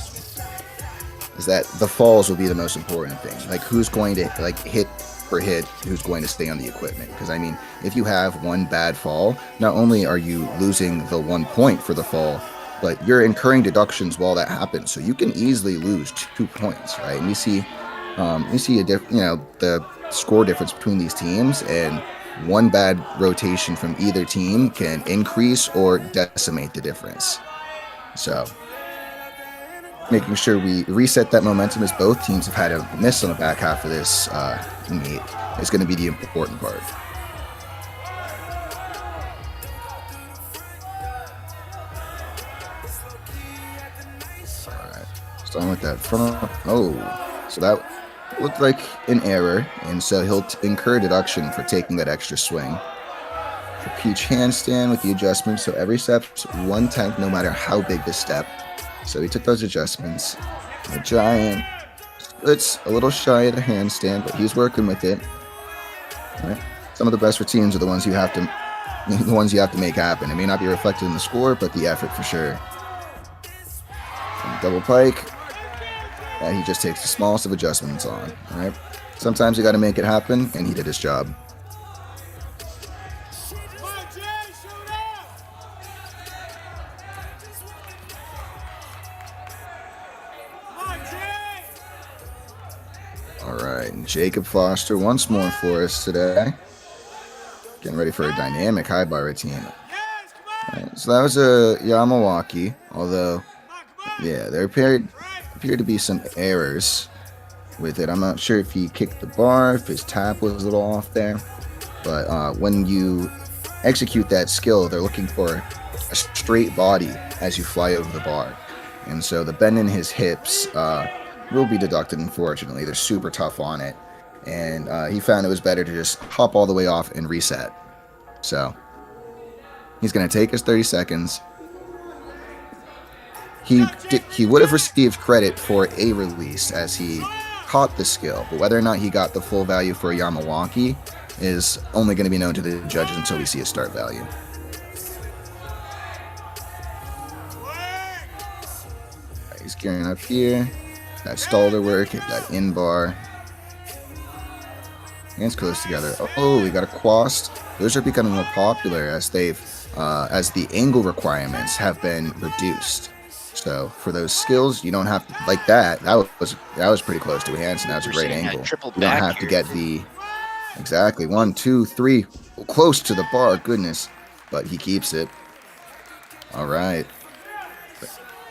falls will be the most important thing. Like who's going to hit per hit, who's going to stay on the equipment. Because I mean, if you have one bad fall, not only are you losing the 1 point for the fall, but you're incurring deductions while that happens, so you can easily lose 2 points, right? And you see the score difference between these teams, and one bad rotation from either team can increase or decimate the difference. So, making sure we reset that momentum, as both teams have had a miss on the back half of this meet, is going to be the important part. Starting with that front. Oh, so that looked like an error, and so he'll incur deduction for taking that extra swing. The peach handstand with the adjustments. So every step's 1/10, no matter how big the step. So he took those adjustments. The giant splits a little shy of the handstand, but he's working with it. All right. Some of the best routines are the ones you have to make happen. It may not be reflected in the score, but the effort for sure. And double pike. And he just takes the smallest of adjustments on. All right. Sometimes you got to make it happen, and he did his job. All right, and Jacob Foster once more for us today. Getting ready for a dynamic high bar routine. All right, so that was a Yamawaki, although, yeah, there appeared to be some errors with it. I'm not sure if he kicked the bar, if his tap was a little off there. But when you execute that skill, they're looking for a straight body as you fly over the bar. And so the bend in his hips will be deducted, unfortunately. They're super tough on it. And he found it was better to just hop all the way off and reset. So he's going to take his 30 seconds. He would have received credit for a release as he caught the skill, but whether or not he got the full value for a Yamawaki is only going to be known to the judges until we see a start value. He's gearing up here. That Stalder work, hit that in bar. Hands close together. Oh, we got a quast. Those are becoming more popular as as the angle requirements have been reduced. So for those skills, you don't have to, like that. That was pretty close to a handstand. That was a great angle. You don't have to get the exactly 1, 2, 3. close to the bar, goodness. But he keeps it. All right.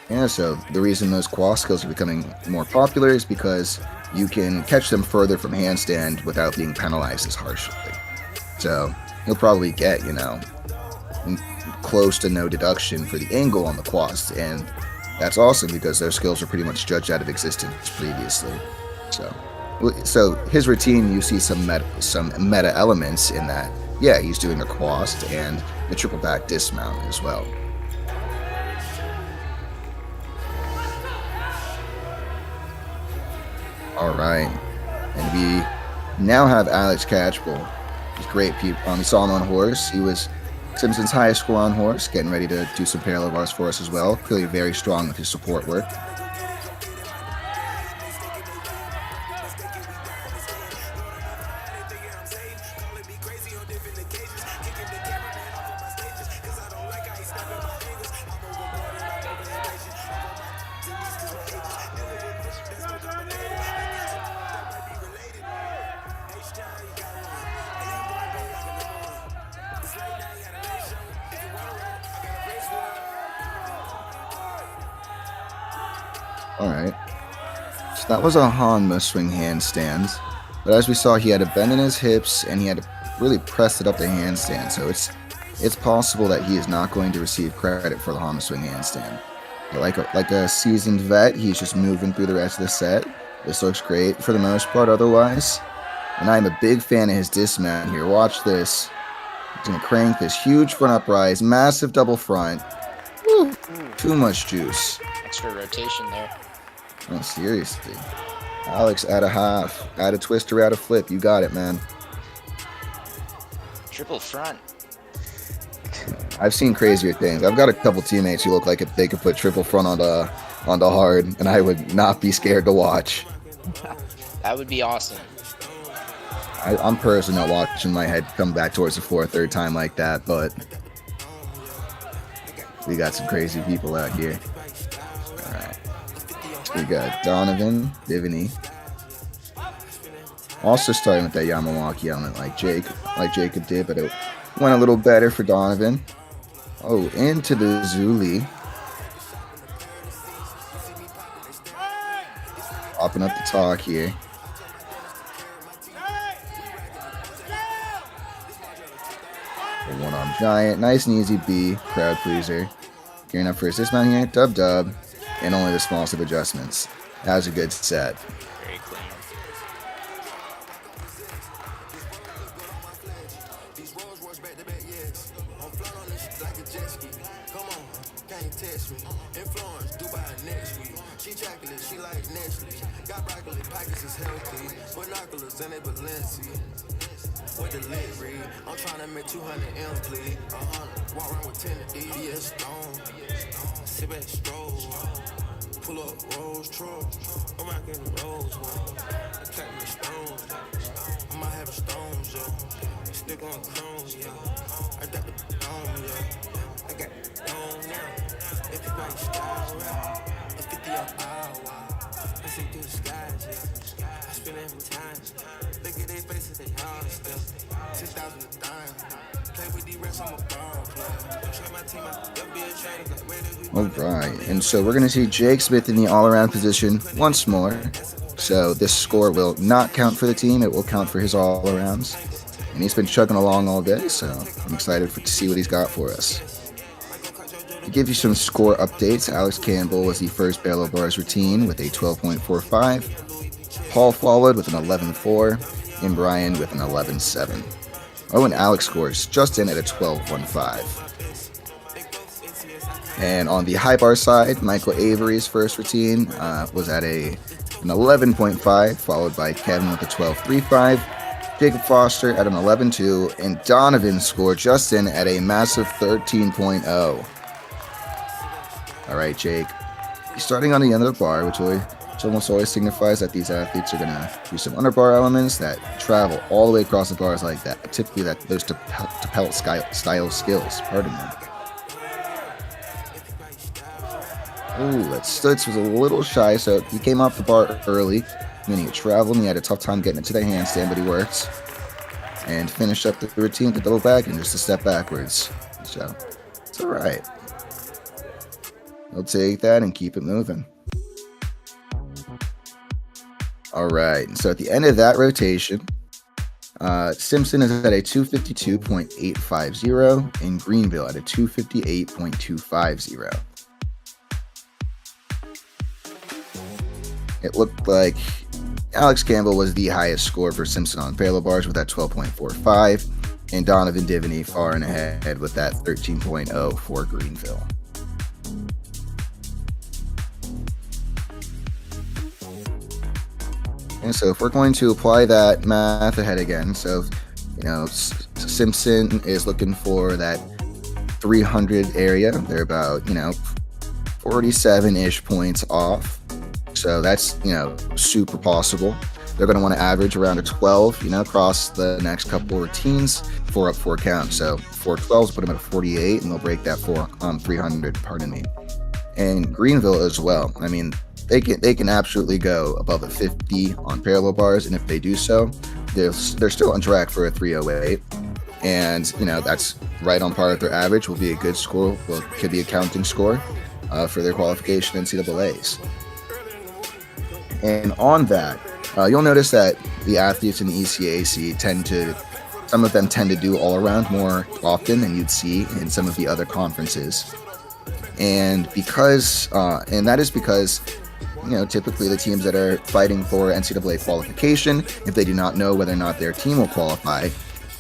Yeah, so the reason those quad skills are becoming more popular is because you can catch them further from handstand without being penalized as harshly. So you'll probably get, close to no deduction for the angle on the quads, and that's awesome because those skills are pretty much judged out of existence previously. So his routine, you see some meta elements in that. Yeah, he's doing a quast and the triple back dismount as well. All right, and we now have Alex Catchbull. He's great. We saw him on horse. He was Simpson's highest score on horse, getting ready to do some parallel bars for us as well. Clearly very strong with his support work. Alright, so that was a Hanma swing handstand, but as we saw, he had a bend in his hips and he had to really press it up the handstand, so it's possible that he is not going to receive credit for the Hanma swing handstand. But like a seasoned vet, he's just moving through the rest of the set. This looks great for the most part otherwise, and I'm a big fan of his dismount here. Watch this. He's going to crank this huge front uprise, massive double front. Woo, too much juice. Extra rotation there. Oh, seriously. Alex, add a half. Add a twister, add a flip. You got it, man. Triple front. I've seen crazier things. I've got a couple teammates who look like if they could put triple front on the hard, and I would not be scared to watch. That would be awesome. I'm personally not watching my head come back towards the floor a third time like that, but we got some crazy people out here. We got Donovan, Bivany. Also starting with that Yamawaki element like Jacob did, but it went a little better for Donovan. Oh, into the Zuli. Popping up the talk here. A one-arm giant. Nice and easy B. Crowd pleaser. Gearing up for his dismount here. Dub. And only the smallest of adjustments. That was a good set. Very clean. I'm trying to make 200 M's, please. Walk around with 10 DDS stone. Sit back, stroll. Pull up Rolls truck. I'm rocking the Rolls one. Attack me stones. I might have stones, yeah. Stick on chrome, yeah. I got the dome, yeah. I got the dome now. If you like style, right? It's 50 an hour. I see through the skies, yeah. I spend every time. Look at their faces, they hard still. 6,000 a dime. Play with the rest, I'm a ball player. Try my team out, they'll be a trainer. Like, where did we Alright, and so we're going to see Jake Smith in the all-around position once more. So this score will not count for the team, it will count for his all-arounds. And he's been chugging along all day, so I'm excited to see what he's got for us. To give you some score updates, Alex Campbell was the first parallel bars routine with a 12.45. Paul followed with an 11.4, and Brian with an 11.7. Oh, and Alex scores just in at a 12.15. And on the high bar side, Michael Avery's first routine was at an 11.5, followed by Kevin with a 12.35, Jacob Foster at an 11.2, and Donovan scored just in at a massive 13.0. All right, Jake. He's starting on the end of the bar, which almost always signifies that these athletes are going to do some underbar elements that travel all the way across the bars like that. Typically, those to pelt style skills. Pardon me. Ooh, that Stutz was a little shy, so he came off the bar early. Meaning he traveled and he had a tough time getting into the handstand, but he worked. and finish up the routine to double back and just a step backwards. So it's all right. We'll take that and keep it moving. All right. So at the end of that rotation, Simpson is at a 252.850 and Greenville at a 258.250. It looked like Alex Campbell was the highest score for Simpson on parallel bars with that 12.45, and Donovan Divney far and ahead with that 13.0 for Greenville. And so if we're going to apply that math ahead again, so, Simpson is looking for that 300 area. They're about, 47-ish points off. So that's, super possible. They're going to want to average around a 12, across the next couple routines, 4 up, 4 count. So 4 12s put them at a 48, and they'll break that 300, pardon me. And Greenville as well. I mean, they can absolutely go above a 50 on parallel bars, and if they do so, they're still on track for a 308. And, that's right on par with their average. Will be a good score. Well, could be a counting score for their qualification NCAAs. And on that, you'll notice that the athletes in the ECAC some of them tend to do all around more often than you'd see in some of the other conferences. And that is because, typically the teams that are fighting for NCAA qualification, if they do not know whether or not their team will qualify,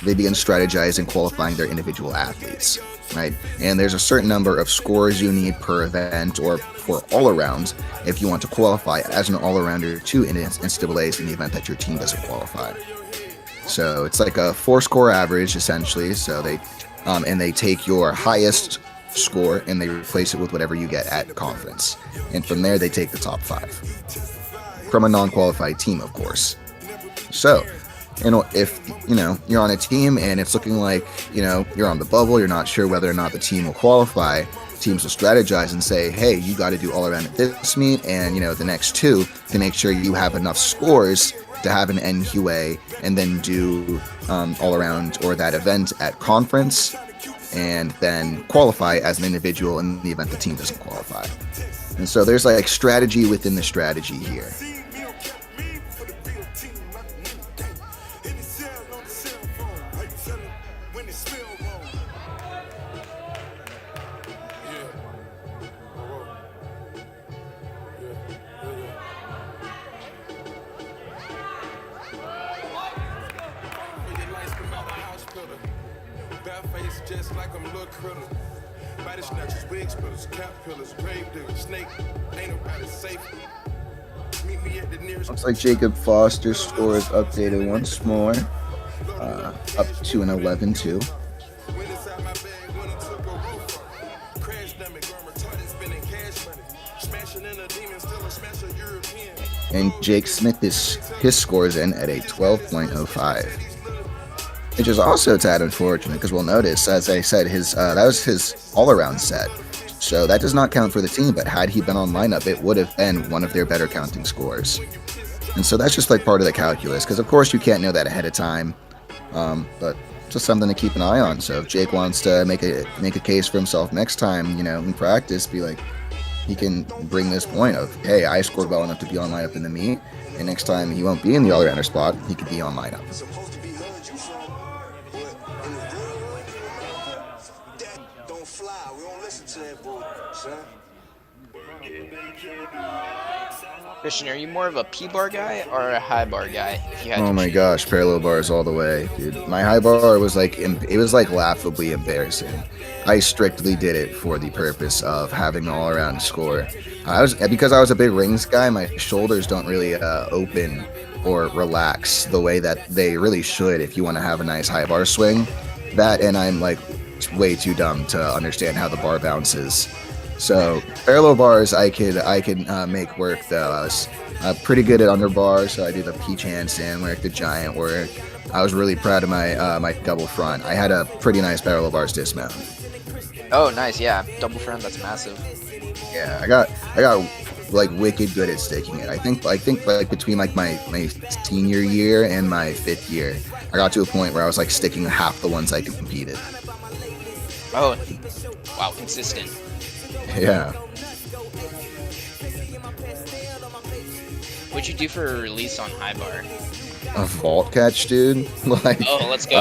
they begin strategizing qualifying their individual athletes, right? And there's a certain number of scores you need per event or for all-arounds if you want to qualify as an all-arounder to NCAAs in the event that your team doesn't qualify. So it's like a 4-score average, essentially. So they take your highest score and they replace it with whatever you get at conference. And from there, they take the top 5 from a non-qualified team, of course. So, if, you're on a team and it's looking like, you're on the bubble, you're not sure whether or not the team will qualify, teams will strategize and say, hey, you got to do all around at this meet and, the next 2 to make sure you have enough scores to have an NQA and then do all around or that event at conference and then qualify as an individual in the event the team doesn't qualify. And so there's like strategy within the strategy here. Just like I'm little critter. Body snatchers, wig splitters, cap pillars, grave diggers, snake. Ain't nobody safe. Meet me at the nearest. Looks like Jacob Foster's score is updated once more, up to an 11-2. And Jake Smith his score is in at a 12.05. Which is also a tad unfortunate because we'll notice, as I said, that was his all-around set. So that does not count for the team, but had he been on lineup, it would have been one of their better counting scores. And so that's just like part of the calculus, because of course you can't know that ahead of time, but just something to keep an eye on. So if Jake wants to make a case for himself next time, in practice, be like, he can bring this point of, hey, I scored well enough to be on lineup in the meet, and next time he won't be in the all-rounder spot, he could be on lineup. Christian, are you more of a P-bar guy or a high bar guy? Oh my gosh, parallel bars all the way, dude. My high bar was laughably embarrassing. I strictly did it for the purpose of having an all-around score. Because I was a big rings guy, my shoulders don't really open or relax the way that they really should if you want to have a nice high bar swing. That, and I'm like way too dumb to understand how the bar bounces. So parallel bars I could make work though. I was pretty good at underbar, so I did the peach handstand work, the giant work. I was really proud of my double front. I had a pretty nice parallel bars dismount. Oh, nice, yeah, double front, that's massive. Yeah, I got like wicked good at sticking it. I think like between like my senior year and my 5th year, I got to a point where I was like sticking half the ones I competed. Oh, wow, consistent. Yeah. What'd you do for a release on high bar? A vault catch, dude. Like, Oh, let's go.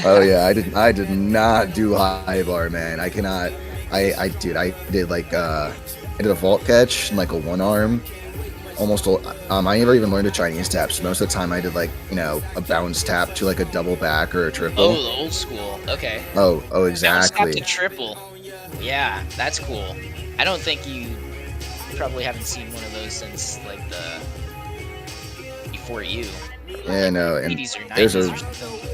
oh yeah, I did not do high bar, man. I cannot. I did like I did a vault catch and like a one arm. I never even learned a Chinese tap. So most of the time I did like, you know, a bounce tap to like a double back or a triple. Oh, the old school. Okay. Oh, Bounce tap exactly. to triple. Yeah, that's cool. I don't think you probably haven't seen one of those since like the before you. Yeah, no, and 80s or 90s there's or a something.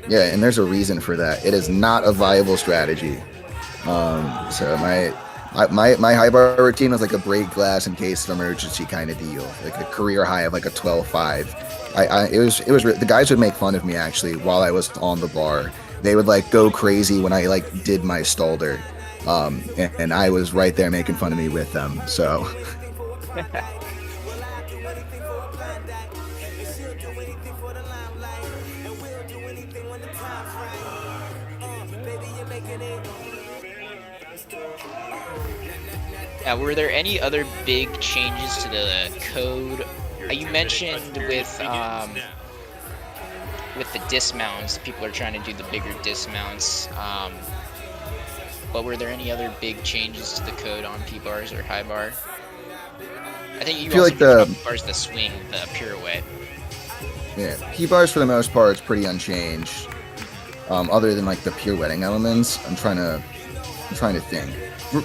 yeah, and there's a reason for that. It is not a viable strategy. So my high bar routine was like a break glass in case of emergency kind of deal, like a career high of like a 12.5. It was the guys would make fun of me actually while I was on the bar. They would like go crazy when I like did my stalder, and I was right there making fun of me with them. So. Were there any other big changes to the code? You mentioned with the dismounts, people are trying to do the bigger dismounts. But were there any other big changes to the code on P-bars or high bar? I think you feel also like mentioned P-bars, the swing, the pirouette. Yeah, P-bars for the most part is pretty unchanged. Other than like the pirouetting elements, I'm trying to think.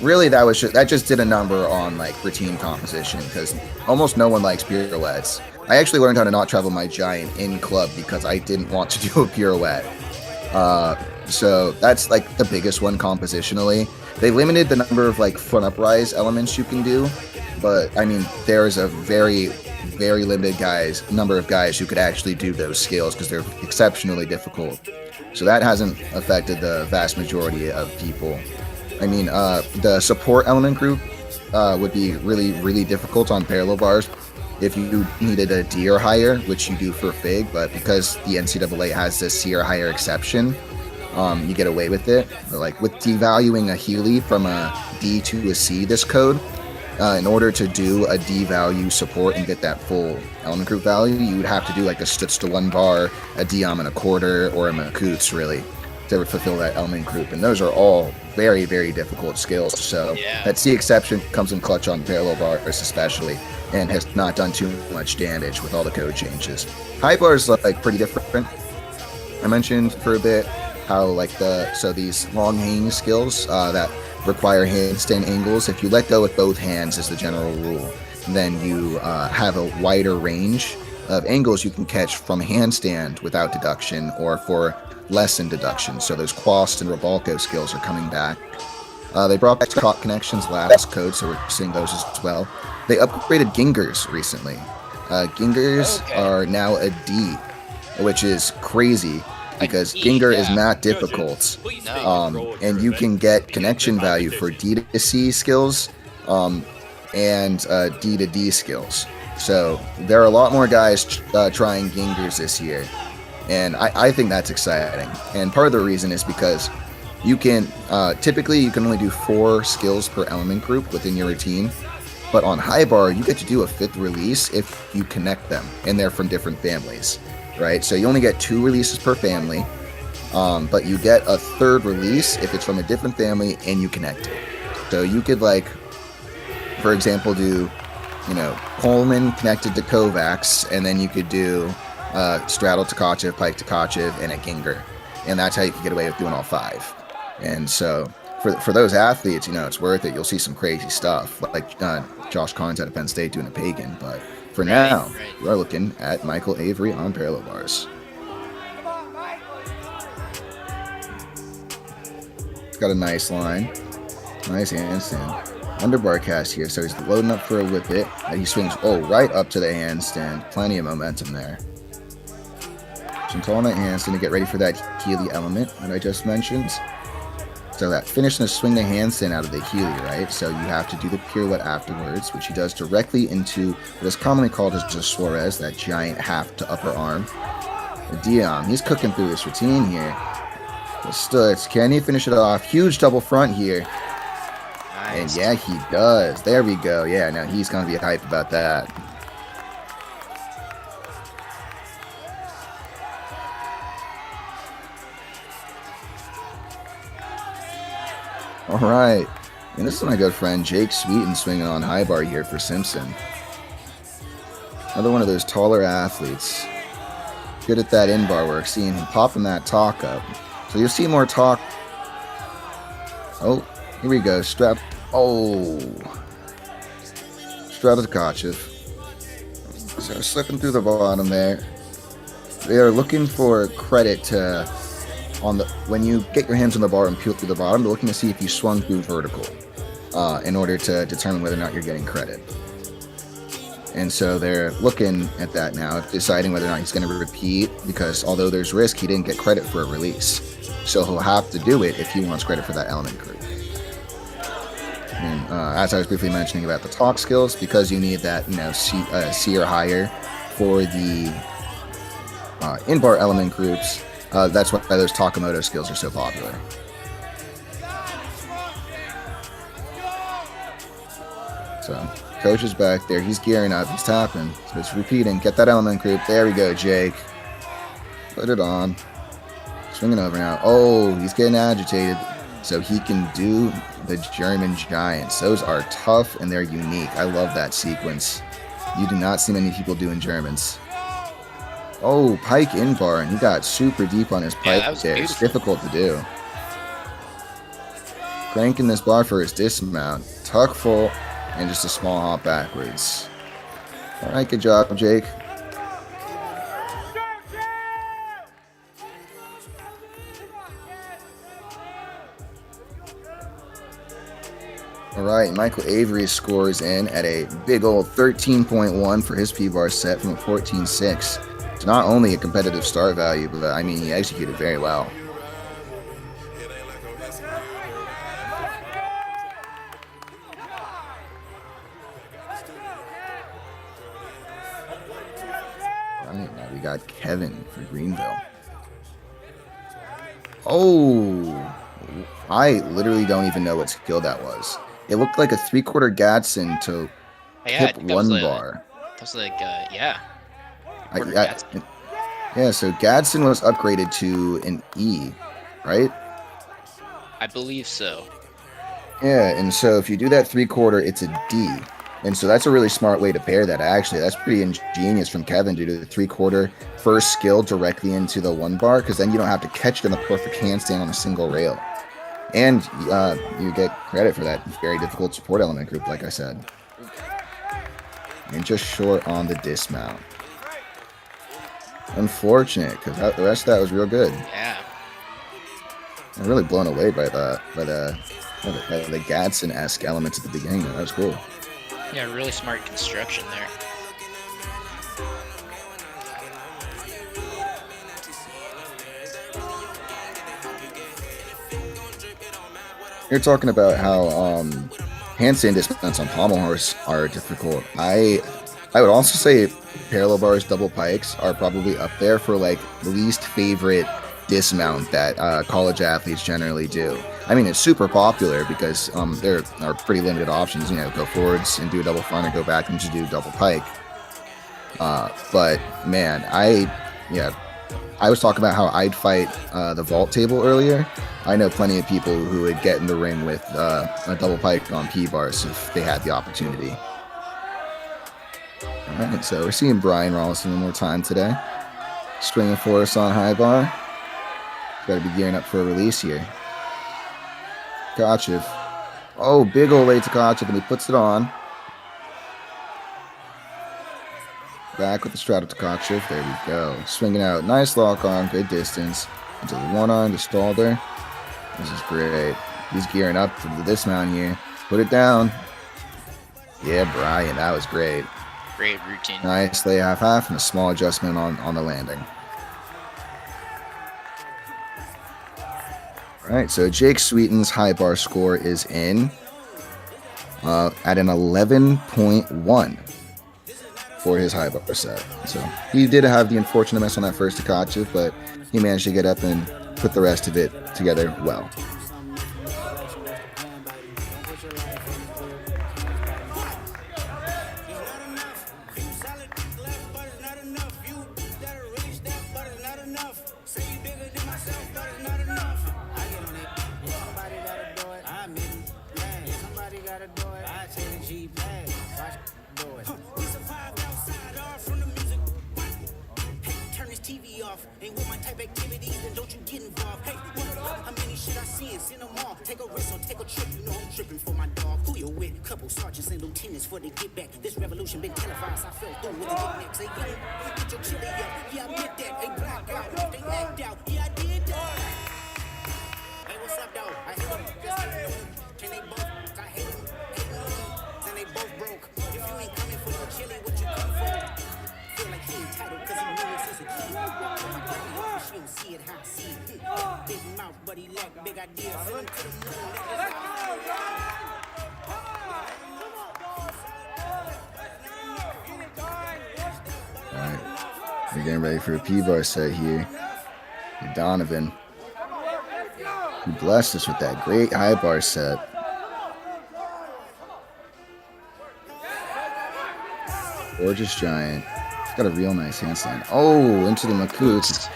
Really, that just did a number on like routine composition because almost no one likes pirouettes. I actually learned how to not travel my giant in club because I didn't want to do a pirouette. So that's like the biggest one compositionally. They limited the number of like front uprise elements you can do, but I mean there is a very, very limited number of guys who could actually do those skills because they're exceptionally difficult. So that hasn't affected the vast majority of people. I mean, the support element group would be really, really difficult on parallel bars if you needed a D or higher, which you do for FIG, but because the NCAA has this C or higher exception, you get away with it. But like with devaluing a Healy from a D to a C this code, in order to do a D value support and get that full element group value, you would have to do like a Stutz to 1 bar, a Diam and a quarter, or a Makutz really to fulfill that element group. And those are all very, very difficult skills. So that C exception comes in clutch on parallel bars especially, and has not done too much damage with all the code changes. High bars look like pretty different. I mentioned for a bit how like these long hanging skills that require handstand angles, if you let go with both hands as the general rule, then you have a wider range of angles you can catch from handstand without deduction or for less than deduction. So those Quast and Revolco skills are coming back. They brought back Caught Connections last code, so we're seeing those as well. They upgraded Gingers recently. Gingers are now a D, which is crazy because Ginger is not difficult. And you can get connection value for D to C skills and D to D skills. So there are a lot more guys trying Gingers this year. And I think that's exciting. And part of the reason is because you can, typically you can only do 4 skills per element group within your routine. But on high bar, you get to do a 5th release if you connect them, and they're from different families, right? So you only get 2 releases per family, but you get a 3rd release if it's from a different family and you connect it. So you could like, for example, do, Coleman connected to Kovacs, and then you could do Straddle Tkachev, Pike Tkachev, and a Ginger. And that's how you can get away with doing all 5. And so for those athletes, it's worth it. You'll see some crazy stuff, like Josh Carnes out of Penn State doing a Pagan. But for now, we're looking at Michael Avery on parallel bars. He's got a nice line. Nice handstand. Underbar cast here, so he's loading up for a whippet. He swings, right up to the handstand. Plenty of momentum there. Some tall night handstand to get ready for that Healy element that I just mentioned. So that finish and a swing the handstand out of the Healy, right? So you have to do the pirouette afterwards, which he does directly into what is commonly called as just Suarez, that giant half to upper arm. And Dion, he's cooking through this routine here. The Stutz, can he finish it off? Huge double front here. Nice. And yeah, he does. There we go. Yeah, now he's going to be hyped about that. All right. And this is my good friend Jake Sweeten swinging on high bar here for Simpson. Another one of those taller athletes. Good at that in-bar work. Seeing him popping that talk up. So you'll see more talk. Oh, here we go. Strap. Oh. Stratovkachev. So slipping through the bottom there. They are looking for credit to when you get your hands on the bar and peel through the bottom, they're looking to see if you swung through vertical in order to determine whether or not you're getting credit. And so they're looking at that now, deciding whether or not he's going to repeat, because although there's risk, he didn't get credit for a release. So he'll have to do it if he wants credit for that element group. And as I was briefly mentioning about the talk skills, because you need that, C or higher for the in-bar element groups, that's why those Takamoto skills are so popular. So, coach is back there. He's gearing up. He's tapping. So it's repeating. Get that element group. There we go, Jake. Put it on. Swinging over now. Oh, he's getting agitated. So he can do the German Giants. Those are tough and they're unique. I love that sequence. You do not see many people doing Germans. Oh, pike in bar, and he got super deep on his pike there. Beautiful. It's difficult to do. Cranking this bar for his dismount. Tuck full, and just a small hop backwards. All right, good job, Jake. All right, Michael Avery scores in at a big old 13.1 for his P-bar set from a 14.6. It's not only a competitive start value, but I mean, he executed very well. Right, now we got Kevin for Greenville. Oh, I literally don't even know what skill that was. It looked like a 3/4 Gadsden to hip one bar. That was like, yeah. Yeah, so Gadsden was upgraded to an E, right? I believe so. Yeah, and so if you do that 3/4, it's a D. And so that's a really smart way to pair that, actually. That's pretty ingenious from Kevin to do the 3/4 first skill directly into the one bar, because then you don't have to catch it in the perfect handstand on a single rail. And you get credit for that very difficult support element group, like I said. And just short on the dismount. Unfortunate, because the rest of that was real good. Yeah. I'm really blown away by the Gadsden-esque elements at the beginning. That was cool. Yeah, really smart construction there. You're talking about how handstand dismounts on pommel horse are difficult. I would also say parallel bars, double pikes are probably up there for like the least favorite dismount that college athletes generally do. I mean, it's super popular because there are pretty limited options. Go forwards and do a double front, and go back and just do double pike. But man, I was talking about how I'd fight the vault table earlier. I know plenty of people who would get in the ring with a double pike on P-bars if they had the opportunity. All right, so we're seeing Brian Rollison one more time today. Swinging for us on high bar. Got to be gearing up for a release here. Tkachev. Oh, big old late Tkachev, and he puts it on. Back with the straddle Tkachev. There we go. Swinging out. Nice lock arm. Good distance. Into the one arm to stall there. This is great. He's gearing up for the dismount here. Put it down. Yeah, Brian. That was great. Great routine. Nice lay half and a small adjustment on the landing. All right, so Jake Sweeten's high bar score is in at an 11.1 for his high bar set. So he did have the unfortunate mess on that first Takachev, but he managed to get up and put the rest of it together well. We're getting ready for a P-bar set here. Donovan, who blessed us with that great high bar set. Gorgeous giant. He's got a real nice handstand. Oh, into the Makut.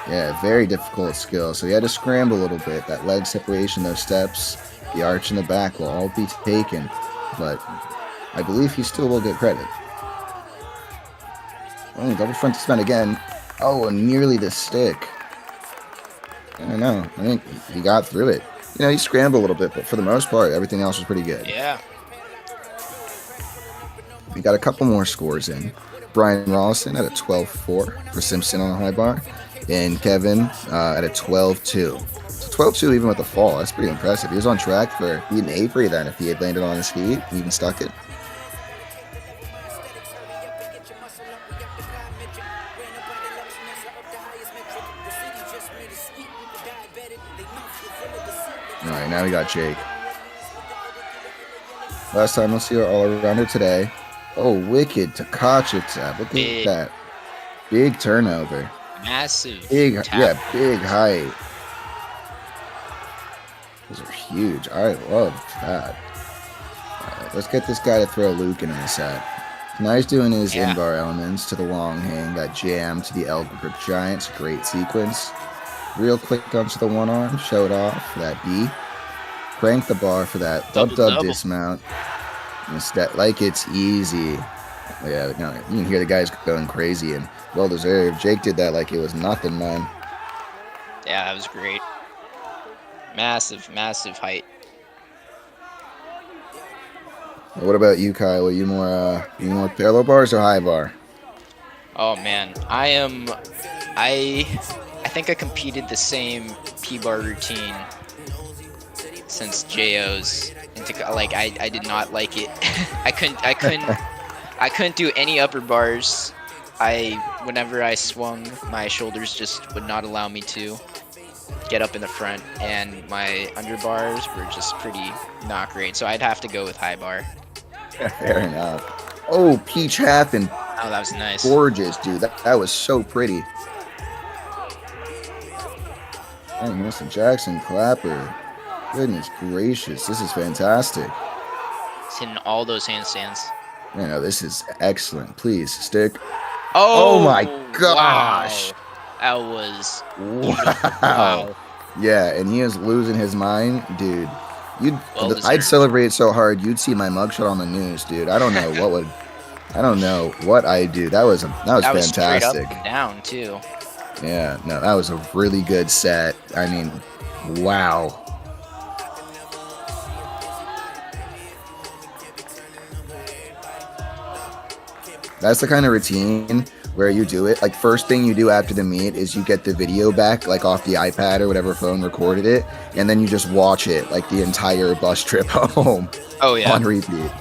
Yeah, very difficult skill. So he had to scramble a little bit. That leg separation, those steps, the arch in the back will all be taken. But I believe he still will get credit. Oh, double front spin again. Oh, and nearly the stick. I don't know. I think he got through it. You know, he scrambled a little bit, but for the most part, everything else was pretty good. Yeah. We got a couple more scores in. Brian Rollison at a 12-4 for Simpson on the high bar. And Kevin at a 12-2. So 12-2 even with the fall. That's pretty impressive. He was on track for beating Avery then if he had landed on his feet. He even stuck it. All right, now we got Jake. Last time, let's see our all-arounder today. Oh, wicked Takachev tap. Look at that. Big turnover. Massive. Big, tap. yeah, big height. Those are huge. I love that. All right, let's get this guy to throw Luke in the set. Now he's doing his in-bar elements to the long hang, that jam to the elbow grip giants. Great sequence. Real quick onto the one arm, show it off for that B. Crank the bar for that dub dismount. And step like it's easy. Yeah, no, you can hear the guys going crazy and well deserved. Jake did that like it was nothing, man. Yeah, that was great. Massive, massive height. What about you, Kyle? Are you more parallel bars or high bar? Oh man, I think I competed the same P-bar routine since JO's. Like I did not like it. I couldn't do any upper bars. Whenever I swung, my shoulders just would not allow me to get up in the front, and my underbars were just pretty not great. So I'd have to go with high bar. Fair enough. Oh, Peach happened. Oh, that was nice. Gorgeous, dude. That was so pretty. Oh, Mr. Jackson Clapper. Goodness gracious, this is fantastic. He's hitting all those handstands. You know, this is excellent. Please, stick. Oh my gosh. Wow. That was wow. Yeah, and he is losing his mind, dude. I'd celebrate so hard you'd see my mugshot on the news, dude. I don't know what I'd do. That was fantastic. Straight up and down too. Yeah, no, that was a really good set. I mean, wow. That's the kind of routine where you do it. Like, first thing you do after the meet is you get the video back, like off the iPad or whatever phone recorded it, and then you just watch it like the entire bus trip home. Oh yeah. On repeat.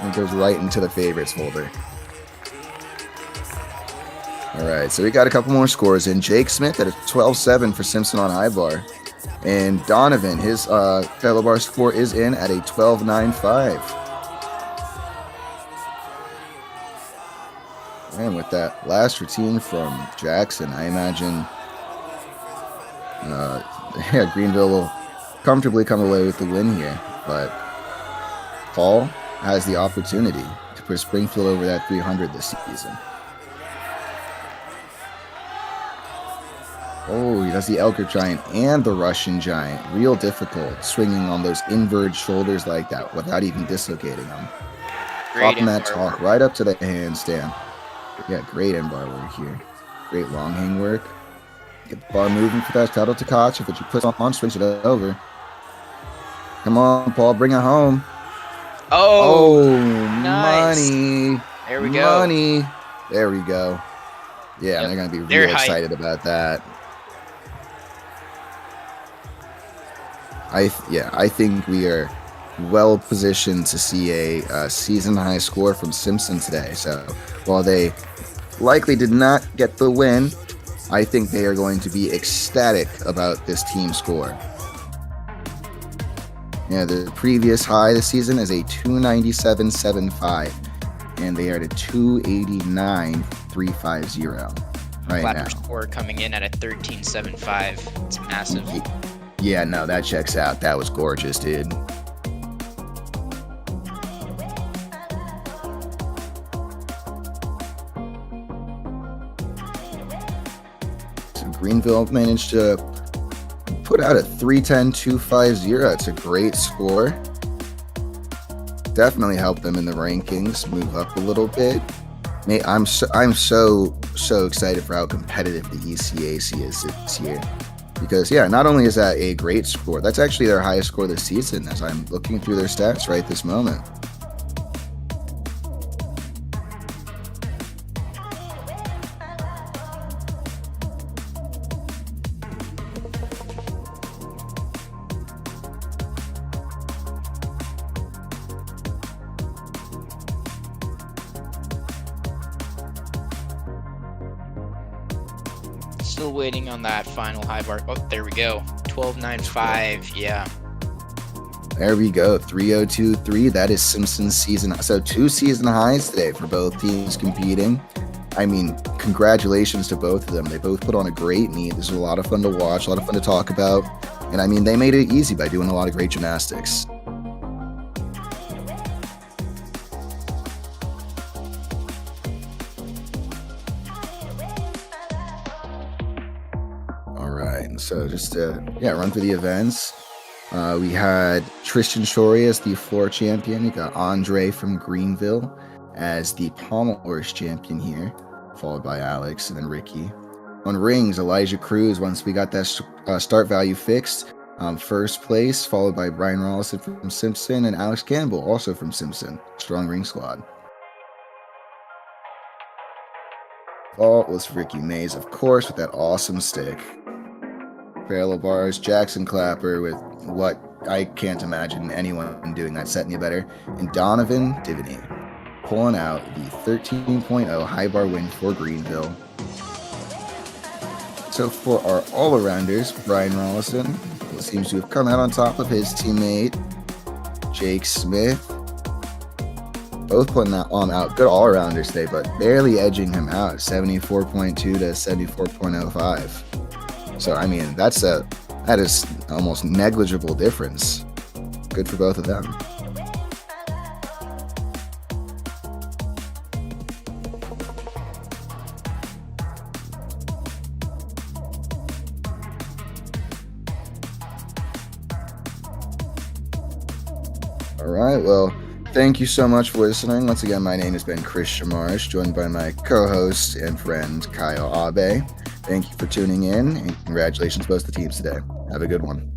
And it goes right into the favorites folder. All right, so we got a couple more scores in. Jake Smith at a 12-7 for Simpson on high bar. And Donovan, his fellow bar score is in at a 12.95. And with that last routine from Jackson, I imagine Greenville will comfortably come away with the win here. But Paul has the opportunity to push Springfield over that 300 this season. Oh, he does the Elker Giant and the Russian Giant. Real difficult swinging on those inverted shoulders like that without even dislocating them. Popping that talk right up to the handstand. Yeah, great end-bar work here. Great long hang work. Get the bar moving for that Tato Takachi, but you put on, swings it over. Come on, Paul, bring it home. Oh, nice. Money. There we go. Money. There we go. Yeah, they're going to be real excited about that. I think we are well positioned to see a season high score from Simpson today. So while they likely did not get the win, I think they are going to be ecstatic about this team score. Yeah, the previous high this season is a 297.75, and they are at a 289.350 right now. Score coming in at a 13.75. It's massive. Yeah, no, that checks out. That was gorgeous, dude. So Greenville managed to put out a 310.250. It's a great score. Definitely helped them in the rankings move up a little bit. I'm so excited for how competitive the ECAC is this year. Because, yeah, not only is that a great score, that's actually their highest score this season as I'm looking through their stats right this moment. Still waiting on that final high bar. Oh, there we go. 12.95. Yeah. There we go. 302.3. That is Simpson's season. So 2 season highs today for both teams competing. I mean, congratulations to both of them. They both put on a great meet. This was a lot of fun to watch, a lot of fun to talk about. And I mean, they made it easy by doing a lot of great gymnastics. So just to run through the events. We had Tristan Shorey as the floor champion. We got Andre from Greenville as the Pommel champion here, followed by Alex and then Ricky. On rings, Elijah Cruz, once we got that start value fixed, first place, followed by Brian Rollison from Simpson and Alex Campbell, also from Simpson. Strong ring squad. Vault was Ricky Mays, of course, with that awesome stick. Parallel bars, Jackson Clapper with what I can't imagine anyone doing that set any better. And Donovan Diviny pulling out the 13.0 high bar win for Greenville. So for our all-arounders, Brian Rollison seems to have come out on top of his teammate, Jake Smith. Both putting out good all-arounders today, but barely edging him out, 74.2 to 74.05. So, I mean, that is almost negligible difference. Good for both of them. All right, well, thank you so much for listening. Once again, my name has been Christian Marsh, joined by my co-host and friend, Kyle Abe. Thank you for tuning in, and congratulations to both the teams today. Have a good one.